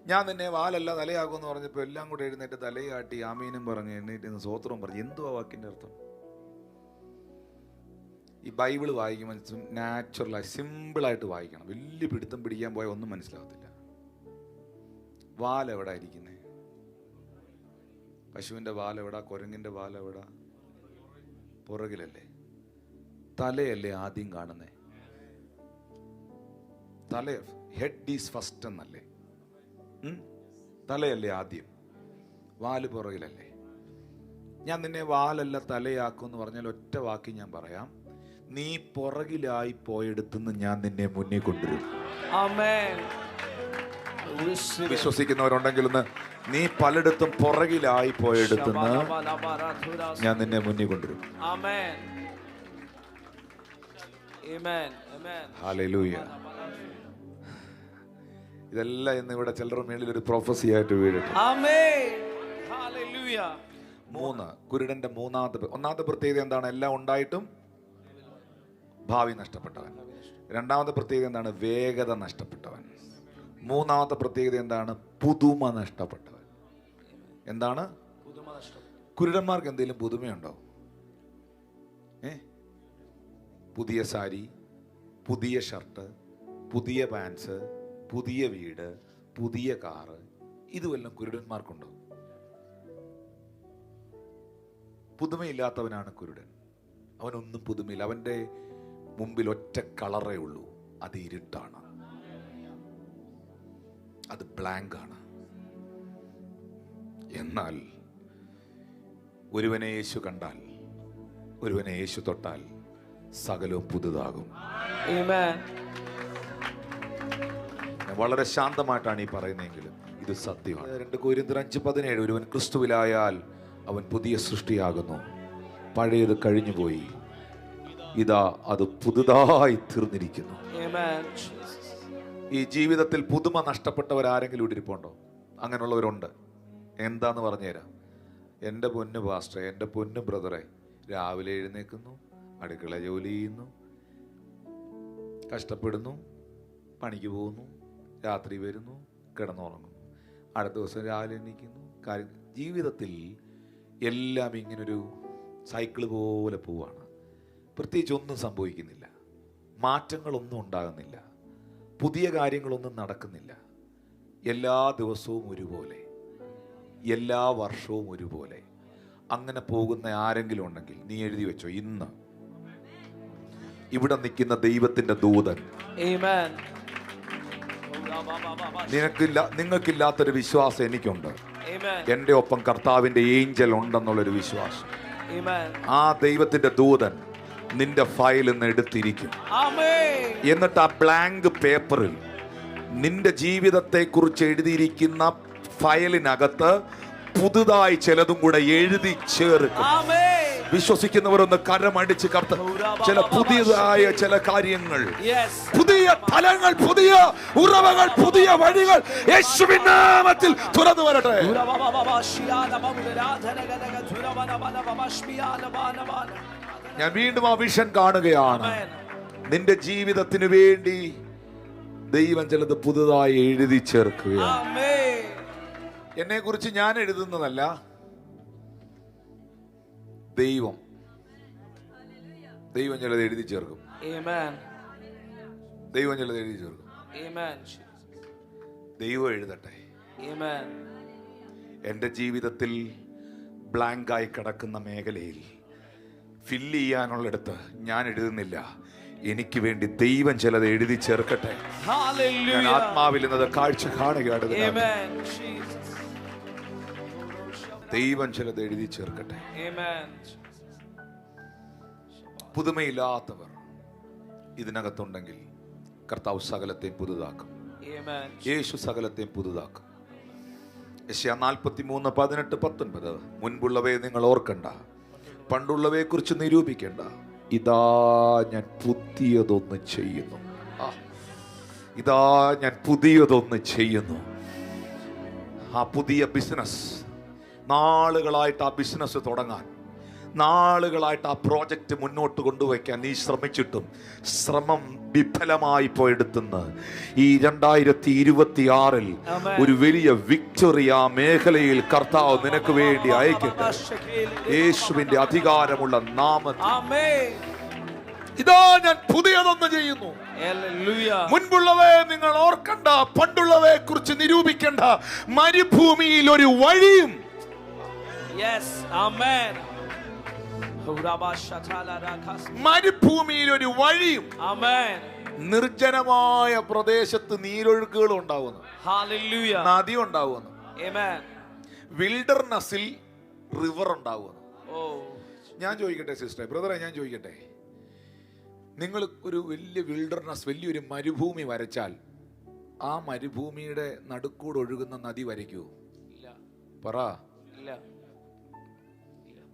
ഞാൻ നിന്നെ വാലല്ല തലയാകുമെന്ന് പറഞ്ഞപ്പോൾ എല്ലാം കൂടെ എഴുന്നേറ്റ് തലയാട്ടി ആമീനും പറഞ്ഞ് എണ്ണീറ്റ് സ്വോത്രവും പറഞ്ഞു. എന്തുവാ വാക്കിന്റെ അർത്ഥം? ഈ ബൈബിള് വായിക്കുമ്പോൾ നാച്ചുറലായി സിമ്പിളായിട്ട് വായിക്കണം. വലിയ പിടുത്തം പിടിക്കാൻ പോയാൽ ഒന്നും മനസ്സിലാകത്തില്ല. വാലെവിടാ ഇരിക്കുന്നേ? പശുവിൻ്റെ വാലെവിടാ? കുരങ്ങിൻ്റെ വാലെവിടാ? പുറകിലല്ലേ? തലയല്ലേ ആദ്യം കാണുന്നേ? തല, ഹെഡ് ഈസ് ഫസ്റ്റ് എന്നല്ലേ? തലയല്ലേ ആദ്യം, വാല് പുറകിലല്ലേ? ഞാൻ നിന്നെ വാലല്ല തലയാക്കും എന്ന് പറഞ്ഞാൽ ഒറ്റ വാക്കി ഞാൻ പറയാം, നീ പുറകിലായി പോയെടുത്തുനിന്ന് ഞാൻ നിന്നെ മുന്നിൽ കൊണ്ടുവരും. Amen. വിശ്വസിക്കുന്നവരുണ്ടെങ്കിൽ ഒന്ന്, നീ പലയിടത്തും പുറകിലായി പോയെടുത്തുനിന്ന് ഞാൻ നിന്നെ മുന്നിൽ കൊണ്ടുവരും. Amen. Amen. Amen. ഹല്ലേലൂയ. ഇതെല്ലാം ഇന്ന് ഇവിടെ ചിലരുടെ മേളിൽ ഒരു പ്രൊഫസി ആയിട്ട് വീഴട്ടെ. Amen. Hallelujah. 3, കുരുടന്റെ ഒന്നാമത്തെ പ്രത്യേകത എന്താണ്? എല്ലാം ഉണ്ടായിട്ടും ഭാവി നഷ്ടപ്പെട്ടവൻ. രണ്ടാമത്തെ പ്രത്യേകത എന്താണ്? വേഗത നഷ്ടപ്പെട്ടവൻ. മൂന്നാമത്തെ പ്രത്യേകത എന്താണ്? പുതുമ നഷ്ടപ്പെട്ടവൻ. എന്താണ്? കുരുടന്മാർക്ക് എന്തെങ്കിലും പുതുമയുണ്ടോ? പുതിയ സാരി, പുതിയ ഷർട്ട്, പുതിയ പാൻസ്, പുതിയ വീട്, പുതിയ കാറ്, ഇതുവെല്ലാം കുരുടന്മാർക്കുണ്ടോ? പുതുമയില്ലാത്തവനാണ് കുരുടൻ. അവനൊന്നും പുതുമയില്ല. അവൻ്റെ മുമ്പിൽ ഒറ്റ കളറേ ഉള്ളൂ, അത് ഇരുട്ടാണ്, അത് ബ്ലാങ്ക് ആണ്. എന്നാൽ ഒരുവനെ യേശു കണ്ടാൽ, ഒരുവനെ യേശു തൊട്ടാൽ സകലവും പുതുതാകും. Amen. ഞാൻ വളരെ ശാന്തമായിട്ടാണ് ഈ പറയുന്നതെങ്കിലും ഇത് സത്യമാണ്. 2 കൊരിന്ത്യർ 5:17 ഒരുവൻ ക്രിസ്തുവിലായാൽ അവൻ പുതിയ സൃഷ്ടിയാകുന്നു, പഴയത് കഴിഞ്ഞുപോയി, ഇതാ അത് പുതുതായി തീർന്നിരിക്കുന്നു. Amen. ഈ ജീവിതത്തിൽ പുതുമ നഷ്ടപ്പെട്ടവരാരെങ്കിലും ഇവിടെ ഇരിപ്പുണ്ടോ? അങ്ങനെയുള്ളവരുണ്ട്. എന്താന്ന് പറഞ്ഞുതരാം. എൻ്റെ പൊന്നു പാസ്റ്ററെ, എൻ്റെ പൊന്നു ബ്രദറെ, രാവിലെ എഴുന്നേൽക്കുന്നു, അടുക്കള ജോലി ചെയ്യുന്നു, കഷ്ടപ്പെടുന്നു, പണിക്ക് പോകുന്നു, രാത്രി വരുന്നു, കിടന്നുറങ്ങുന്നു, അടുത്ത ദിവസം രാവിലെ എണീക്കുന്നു. ജീവിതത്തിൽ എല്ലാം ഇങ്ങനൊരു സൈക്കിള് പോലെ പോവാണ്. പ്രത്യേകിച്ച് ഒന്നും സംഭവിക്കുന്നില്ല, മാറ്റങ്ങളൊന്നും ഉണ്ടാകുന്നില്ല, പുതിയ കാര്യങ്ങളൊന്നും നടക്കുന്നില്ല. എല്ലാ ദിവസവും ഒരുപോലെ, എല്ലാ വർഷവും ഒരുപോലെ. അങ്ങനെ പോകുന്ന ആരെങ്കിലും ഉണ്ടെങ്കിൽ നീ എഴുതി വെച്ചോ, ഇന്ന് ഇവിടെ നിൽക്കുന്ന ദൈവത്തിന്റെ ദൂതൻ, നിങ്ങൾക്കില്ലാത്തൊരു വിശ്വാസം എനിക്കുണ്ട്. എൻ്റെ ഒപ്പം കർത്താവിന്റെ ഏഞ്ചൽ ഉണ്ടെന്നുള്ളൊരു വിശ്വാസം. ആ ദൈവത്തിന്റെ ദൂതൻ നിന്റെ ഫയൽ നിന്ന് എടുത്തിരിക്കും. എന്നിട്ട് ആ ബ്ലാങ്ക് പേപ്പറിൽ നിന്റെ ജീവിതത്തെ കുറിച്ച് എഴുതിയിരിക്കുന്ന ഫയലിനകത്ത് പുതുതായി ചിലതും കൂടെ എഴുതി ചേർക്കും. വിശ്വസിക്കുന്നവർ ഒന്ന് കരമടിച്ച് ചില പുതിയതായ ചില കാര്യങ്ങൾ, പുതിയ തലങ്ങൾ, പുതിയ ഉറവകൾ, പുതിയ വഴികൾ യേശുവിൻ നാമത്തിൽ തുറന്നു വരട്ടെ. ഞാൻ വീണ്ടും ആ വിഷൻ കാണുകയാണ്. നിന്റെ ജീവിതത്തിന് വേണ്ടി ദൈവം ചിലത് പുതുതായി എഴുതി ചേർക്കുകയാണ്. എന്നെ കുറിച്ച് ഞാൻ എഴുതുന്നതല്ല, ദൈവം ചിലത് എഴുതി ചേർക്കും. ദൈവം ചിലത് എഴുതി ചേർക്കും. ദൈവം എഴുതട്ടെ. എൻ്റെ ജീവിതത്തിൽ ബ്ലാങ്കായി കിടക്കുന്ന മേഖലയിൽ ഫില്ല് ചെയ്യാനുള്ളിടത്ത് ഞാൻ എഴുതുന്നില്ല, എനിക്ക് വേണ്ടി ദൈവം ചിലത് എഴുതി ചേർക്കട്ടെ. ഞാൻ ആത്മാവിൽ നിന്നത് കാഴ്ച കാണുകയാണ്. ദൈവം ചിലത് എഴുതി ചേർക്കട്ടെ. പുതുമയില്ലാത്തവർ ഇതിനകത്തുണ്ടെങ്കിൽ കർത്താവ് സകലത്തെയും പുതുതാക്കും. യേശു സകലത്തെയും പുതുതാക്കും. യെശയ്യാ 43:18-19 മുൻപുള്ളവയെ നിങ്ങൾ ഓർക്കണ്ട, പണ്ടുള്ളവയെ കുറിച്ച് നിരൂപിക്കണ്ട, ഇതാ ഞാൻ പുതിയതൊന്ന് ചെയ്യുന്നു. ഇതാ ഞാൻ പുതിയതൊന്ന് ചെയ്യുന്നു. ആ പുതിയ ബിസിനസ്, നാളുകളായിട്ട് ആ ബിസിനസ് തുടങ്ങാൻ, നാളുകളായിട്ട് ആ പ്രോജക്റ്റ് മുന്നോട്ട് കൊണ്ടുവയ്ക്കാൻ നീ ശ്രമിച്ചിട്ടും ശ്രമം വിഫലമായി പോയെടുത്തുന്ന ഈ 2026 ഒരു വലിയ വിക്ടറി ആ മേഖലയിൽ കർത്താവ് നിനക്ക് വേണ്ടി അയക്കട്ടെ. യേശുവിന്റെ അധികാരമുള്ള നാമത്തിൽ ഇതാ ഞാൻ പുതിയതൊന്ന് ചെയ്യുന്നു. മുൻപുള്ളവയെ നിങ്ങൾ ഓർക്കണ്ട, പണ്ടുള്ളവയെ കുറിച്ച് നിരൂപിക്കണ്ട. മരുഭൂമിയിൽ ഒരു വഴിയും, മരുഭൂമിയിൽ ഒരു വഴിയും, നിർജ്ജനമായ പ്രദേശത്ത് നീരൊഴുക്കുകൾ ഉണ്ടാവുന്നു, നദി ഉണ്ടാവുന്നു, വിൽഡർനെസ്സിൽ റിവർ ഉണ്ടാവുന്നു. ഞാൻ ചോദിക്കട്ടെ സിസ്റ്റർ, ബ്രദറെ, ഞാൻ ചോദിക്കട്ടെ, നിങ്ങൾ ഒരു വലിയ വിൽഡർനെസ്, വലിയൊരു മരുഭൂമി വരച്ചാൽ ആ മരുഭൂമിയുടെ നടുക്കൂടെ ഒഴുകുന്ന നദി വരയ്ക്കുവോ? പറ.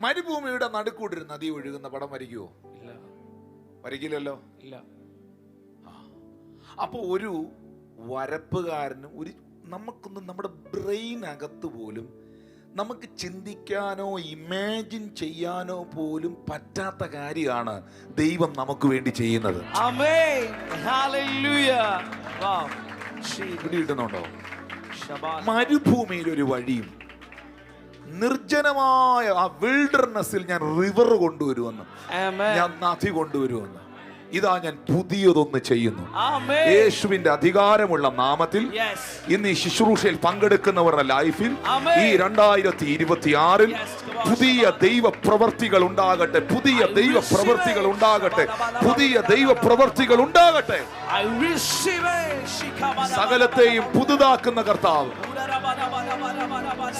മരുഭൂമിയുടെ നടുക്കൂടൊരു നദി ഒഴുകുന്ന പടം വരയ്ക്കുവോ? വരയ്ക്കില്ലല്ലോ. അപ്പൊ ഒരു വരപ്പുകാരനും നമുക്കൊന്നും നമ്മുടെ ബ്രെയിനകത്ത് പോലും നമുക്ക് ചിന്തിക്കാനോ ഇമാജിൻ ചെയ്യാനോ പോലും പറ്റാത്ത കാര്യമാണ് ദൈവം നമുക്ക് വേണ്ടി ചെയ്യുന്നത്. കിട്ടുന്നുണ്ടോ? മരുഭൂമിയിൽ ഒരു വഴിയും, നിർജ്ജനമായ ആ വിൽഡർനെസ്സിൽ ഞാൻ റിവർ കൊണ്ടുവരുമെന്ന്, ഞാൻ നദി കൊണ്ടുവരുമെന്ന്. ഇതാ ഞാൻ പുതിയതൊന്ന് ചെയ്യുന്നു. Amen. യേശുവിന്റെ അധികാരമുള്ള നാമത്തിൽ Yes. ഇന്ന് ഈ ശുശ്രൂഷയിൽ പങ്കെടുക്കുന്നവരുടെ ലൈഫിൽ Amen. ഈ 2026 Yes. പുതിയ ദൈവ പ്രവർത്തികൾ ഉണ്ടാകട്ടെ, പുതിയ ദൈവ പ്രവർത്തികൾ ഉണ്ടാകട്ടെ, പുതിയ ദൈവ പ്രവർത്തികൾ ഉണ്ടാകട്ടെ. I receive it. Shikabana. സകലത്തെയും പുതുതാക്കുന്ന കർത്താവ്,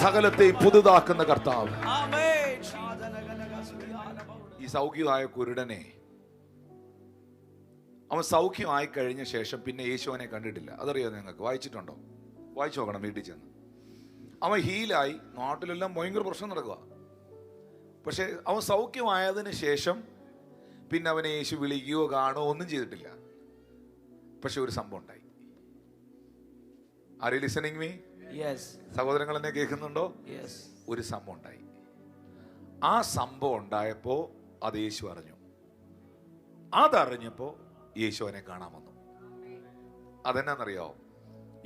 സകലത്തെയും പുതുതാക്കുന്ന കർത്താവ്. Amen. ഈ സൗഖ്യമായ കുരുടനെ, അവൻ സൗഖ്യമായി കഴിഞ്ഞ ശേഷം പിന്നെ യേശുവിനെ കണ്ടിട്ടില്ല. അതറിയോ നിങ്ങൾക്ക്? വായിച്ചിട്ടുണ്ടോ? വായിച്ചു നോക്കണം വീട്ടിൽ ചെന്ന്. അവൻ ഹീലായി, നാട്ടിലെല്ലാം ഭയങ്കര പ്രശ്നം നടക്കുക. പക്ഷെ അവൻ സൗഖ്യമായതിന് ശേഷം പിന്നെ അവനെ യേശു വിളിക്കുകയോ കാണുകയോ ഒന്നും ചെയ്തിട്ടില്ല. പക്ഷെ ഒരു സംഭവം ഉണ്ടായി. Are you listening me? Yes. സഹോദരങ്ങൾ എന്നെ കേൾക്കുന്നുണ്ടോ? Yes. ഒരു സംഭവം ഉണ്ടായി. ആ സംഭവം ഉണ്ടായപ്പോ അത് യേശു അറിഞ്ഞു. അതറിഞ്ഞപ്പോ യേശു അവനെ കാണാൻ വന്നു. അതെന്നാന്നറിയോ?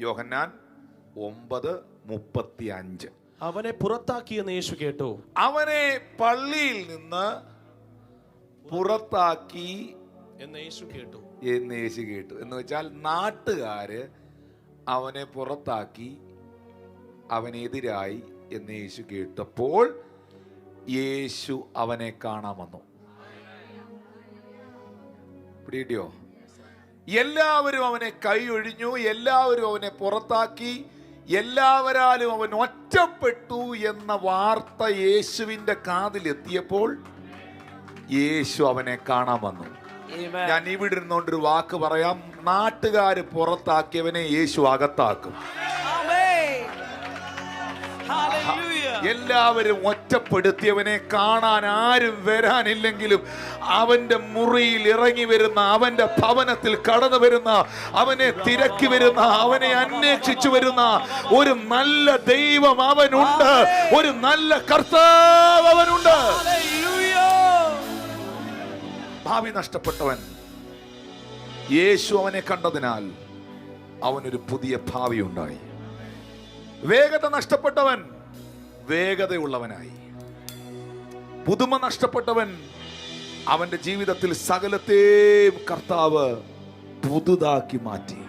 യോഹന്നാൻ 9:35. അവനെ പുറത്താക്കിയെന്ന് യേശു കേട്ടു. അവനെ പള്ളിയിൽ നിന്ന് പുറത്താക്കി എന്ന് യേശു കേട്ടു. എന്ന് യേശു കേട്ടു. എന്ന് വെച്ചാൽ നാട്ടുകാര് അവനെ പുറത്താക്കി, അവനെതിരായി എന്ന് യേശു കേട്ടപ്പോൾ യേശു അവനെ കാണാൻ വന്നു. പിടികിട്ടിയോ? എല്ലാവരും അവനെ കൈയൊഴിഞ്ഞു, എല്ലാവരും അവനെ പുറത്താക്കി, എല്ലാവരാലും അവൻ ഒറ്റപ്പെട്ടു എന്ന വാർത്ത യേശുവിന്റെ കാതിലെത്തിയപ്പോൾ യേശു അവനെ കാണാൻ വന്നു. Amen. ഞാൻ ഇവിടെ ഇരുന്നോണ്ടൊരു വാക്ക് പറയാം, നാട്ടുകാര് പുറത്താക്കിയവനെ യേശു അകത്താക്കും. Amen. Hallelujah. എല്ലാവരും ഒറ്റപ്പെടുത്തിയവനെ കാണാൻ ആരും വരാനില്ലെങ്കിലും അവന്റെ മുറിയിൽ ഇറങ്ങി വരുന്ന, അവന്റെ ഭവനത്തിൽ കടന്നു വരുന്ന, അവനെ തിരക്കി വരുന്ന, അവനെ അന്വേഷിച്ചു വരുന്ന ഒരു നല്ല ദൈവം അവനുണ്ട്, ഒരു നല്ല കർത്താവ് അവനുണ്ട്. Hallelujah. ഭാവി നഷ്ടപ്പെട്ടവൻ യേശു അവനെ കണ്ടതിനാൽ അവനൊരു പുതിയ ഭാവി ഉണ്ടായി. വേഗത നഷ്ടപ്പെട്ടവൻ വേഗതയുള്ളവനായി. പുതുമ നഷ്ടപ്പെട്ടവൻ അവന്റെ ജീവിതത്തിൽ സകലത്തെയും കർത്താവ് പുതുതാക്കി മാറ്റി.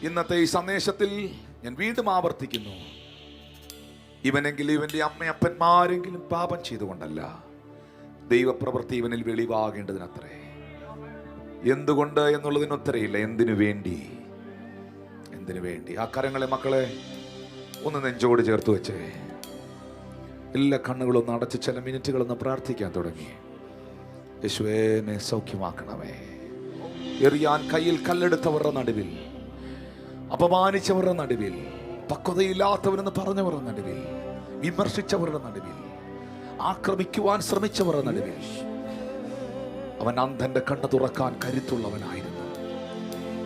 ഇന്നത്തെ ഈ സന്ദേശത്തിൽ ഞാൻ വീണ്ടും ആവർത്തിക്കുന്നു, ഇവനെങ്കിലും ഇവന്റെ അമ്മയപ്പന്മാരെങ്കിലും പാപം ചെയ്തുകൊണ്ടല്ല, ദൈവപ്രവൃത്തി ഇവനിൽ വെളിവാകേണ്ടതിനത്രേ. എന്തുകൊണ്ട് എന്നുള്ളതിന് ഉത്തരയില്ല. എന്തിനു വേണ്ടി? എന്തിനു വേണ്ടി? ആ കരങ്ങളെ മക്കളെ ഒന്ന് നെഞ്ചോട് ചേർത്ത് വെച്ചേ. എല്ലാ കണ്ണുകളൊന്ന് അടച്ച് ചില മിനിറ്റുകളൊന്ന് പ്രാർത്ഥിക്കാൻ തുടങ്ങി. യേശുവേ, എന്നെ സൗഖ്യമാക്കണമേ. എറിയാൻ കയ്യിൽ കല്ലെടുത്തവരുടെ നടുവിൽ, അപമാനിച്ചവരുടെ നടുവിൽ, പക്വതയില്ലാത്തവരെന്ന് പറഞ്ഞവരുടെ നടുവിൽ, വിമർശിച്ചവരുടെ നടുവിൽ, ആക്രമിക്കുവാൻ ശ്രമിച്ചവരുടെ നടുവിൽ അവൻ അന്ധന്റെ കണ്ണ് തുറക്കാൻ കരുത്തുള്ളവനായിരുന്നു.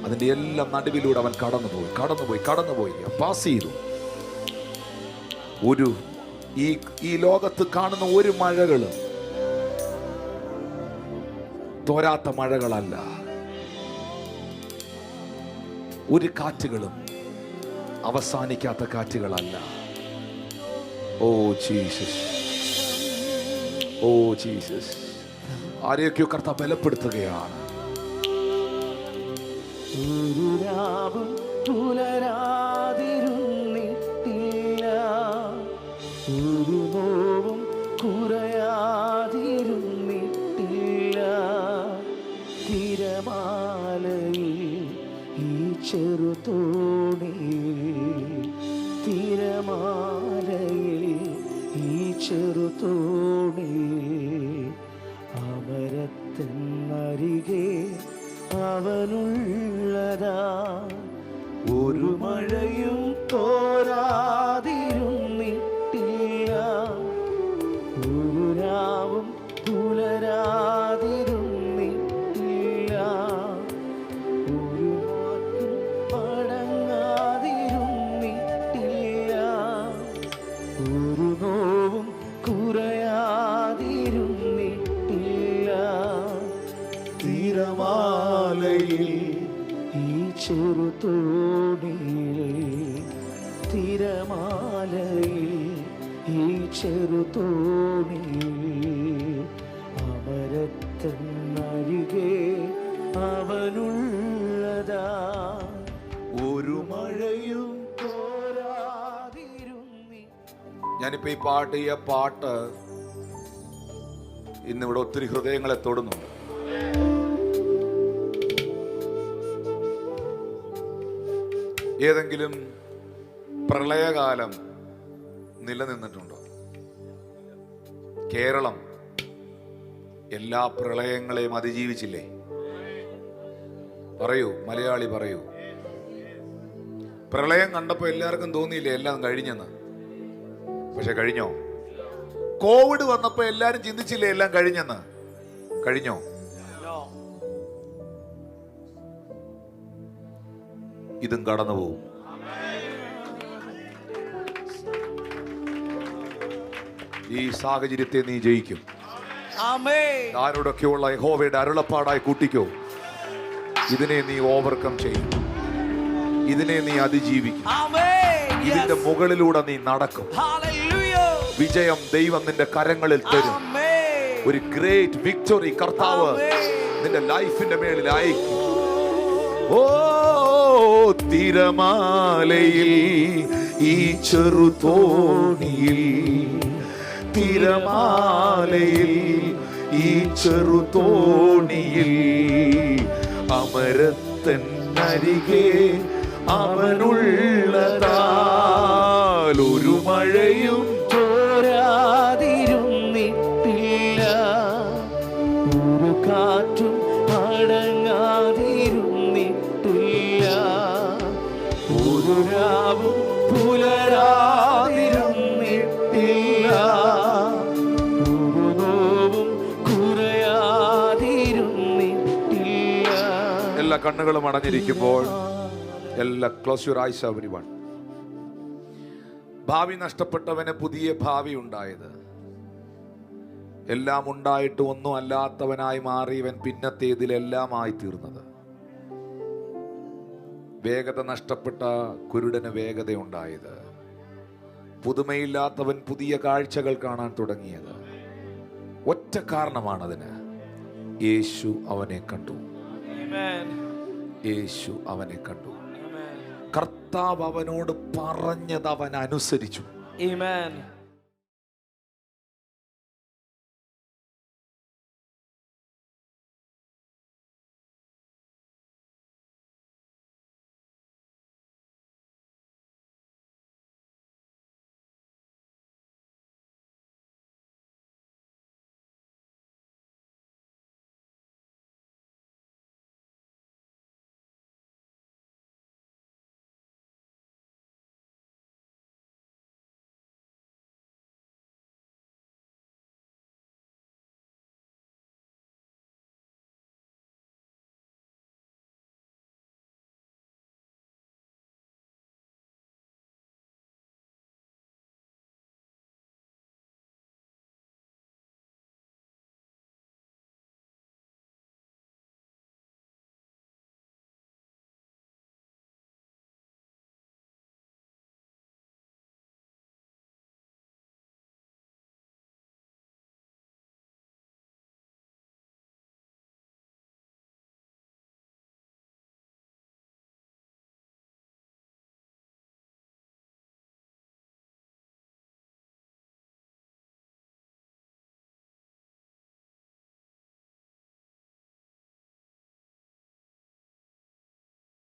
അതിന്റെ എല്ലാം നടുവിലൂടെ അവൻ കടന്നുപോയി പാസ് ചെയ്തു. ഈ ലോകത്ത് കാണുന്ന ഒരു മഴകളും തോരാത്ത മഴകളല്ല, ഒരു കാറ്റുകളും അവസാനിക്കാത്ത കാറ്റുകളല്ല. Oh Jesus, oh Jesus. ആരെയൊക്കെയോ കർത്താവ് ബലപ്പെടുത്തുകയാണ്. ഒരു രാവും പുലരാതിരുന്നിട്ടില്ല, ഒരു നോവും കുറയാതിരുന്നിട്ടില്ല. തിരമാലയിൽ ഈ ചെറുതോണിയിൽ, തിരമാലയിൽ ഈ ചെറുതോണിയിൽ, അമരത്തിനരികെ അവനുള്ളതാ. ഒരു മഴയും തോരാതിരുന്നിട്ടില്ല, ഒരു രാവും പുലരാതിരുന്നിട്ടില്ല, ഒരു വാക്കും മടങ്ങാതിരുന്നിട്ടില്ല, ഒരു നോവും കുറയാതിരുന്നിട്ടില്ല. തിരമാലയിൽ ഈ ചെറുതോണിയിൽ, തിരമാലയിൽ ഈ ചെറുതോണിയിൽ, അമരത്തിനരികെ അവനുള്ളതാ ഒരു മഴയും. തോരാതിരുന്നി. ഞാനിപ്പോ ഈ പാട്ട് ഇന്നിവിടെ ഒത്തിരി ഹൃദയങ്ങളെ തൊടുന്നുണ്ട്. ഏതെങ്കിലും പ്രളയകാലം നിലനിന്നിട്ടുണ്ടോ? കേരളം എല്ലാ പ്രളയങ്ങളെയും അതിജീവിച്ചില്ലേ? പറയൂ, മലയാളി പറയൂ. പ്രളയം കണ്ടപ്പോ എല്ലാവർക്കും തോന്നിയില്ലേ എല്ലാം കഴിഞ്ഞെന്ന്? പക്ഷെ കഴിഞ്ഞോ? കോവിഡ് വന്നപ്പോ എല്ലാരും ചിന്തിച്ചില്ലേ എല്ലാം കഴിഞ്ഞെന്ന്? കഴിഞ്ഞോ? ഇതും കടന്നു പോകും. ഈ സാഹചര്യത്തെ നീ ജയിക്കും. ആരോടൊക്കെയുള്ള യഹോവയുടെ അരുളപ്പാടായി കൂട്ടിക്കോ. ഇതിനെ നീ ഓവർകം ചെയ്യും. ഇതിനെ നീ അതിജീവിക്കും. ഇതിന്റെ മുകളിലൂടെ നീ നടക്കും. വിജയം ദൈവം നിന്റെ കരങ്ങളിൽ തരും. ഒരു ഗ്രേറ്റ് വിക്ടറി കർത്താവ് നിന്റെ ലൈഫിന്റെ മേളിൽ അയക്കും. ഓ തിരമാലയിൽ ഈ ചെറുതോണിയിൽ, തിരമാലയിൽ ഈ ചെറുതോണിയിൽ അമരത്തൻ അരികെ അവനുള്ളതാൽ ഒരു മഴയും തോരാതിരുന്നിട്ടില്ല, ഒരു കാറ്റും അടങ്ങാതിരുന്നിട്ടില്ല, ഒരു രാവും പുലരാതിരുന്നിട്ടില്ല, ഒരു നോവും കുറയാതിരുന്നിട്ടില്ല. എല്ലാ കണ്ണുകളും അടഞ്ഞിരിക്കുമ്പോൾ ക്ലോസ് യുവർ ഐസ് എവരിവൺ. ഭാവി നഷ്ടപ്പെട്ടവന് പുതിയ ഭാവി ഉണ്ടായത്, എല്ലാം ഉണ്ടായിട്ട് ഒന്നും അല്ലാത്തവനായി മാറിയവൻ പിന്നത്തേതിലെല്ലാമായി തീർന്നത്. വേഗത നഷ്ടപ്പെട്ട കുരുടന് വേഗത ഉണ്ടായത്, പുതുമയില്ലാത്തവൻ പുതിയ കാഴ്ചകൾ കാണാൻ തുടങ്ങിയത്. ഒറ്റ കാരണമാണതിന്, യേശു അവനെ കണ്ടു. യേശു അവനെ കണ്ടു. കർത്താവ് അവനോട് പറഞ്ഞത് അവൻ അനുസരിച്ചു.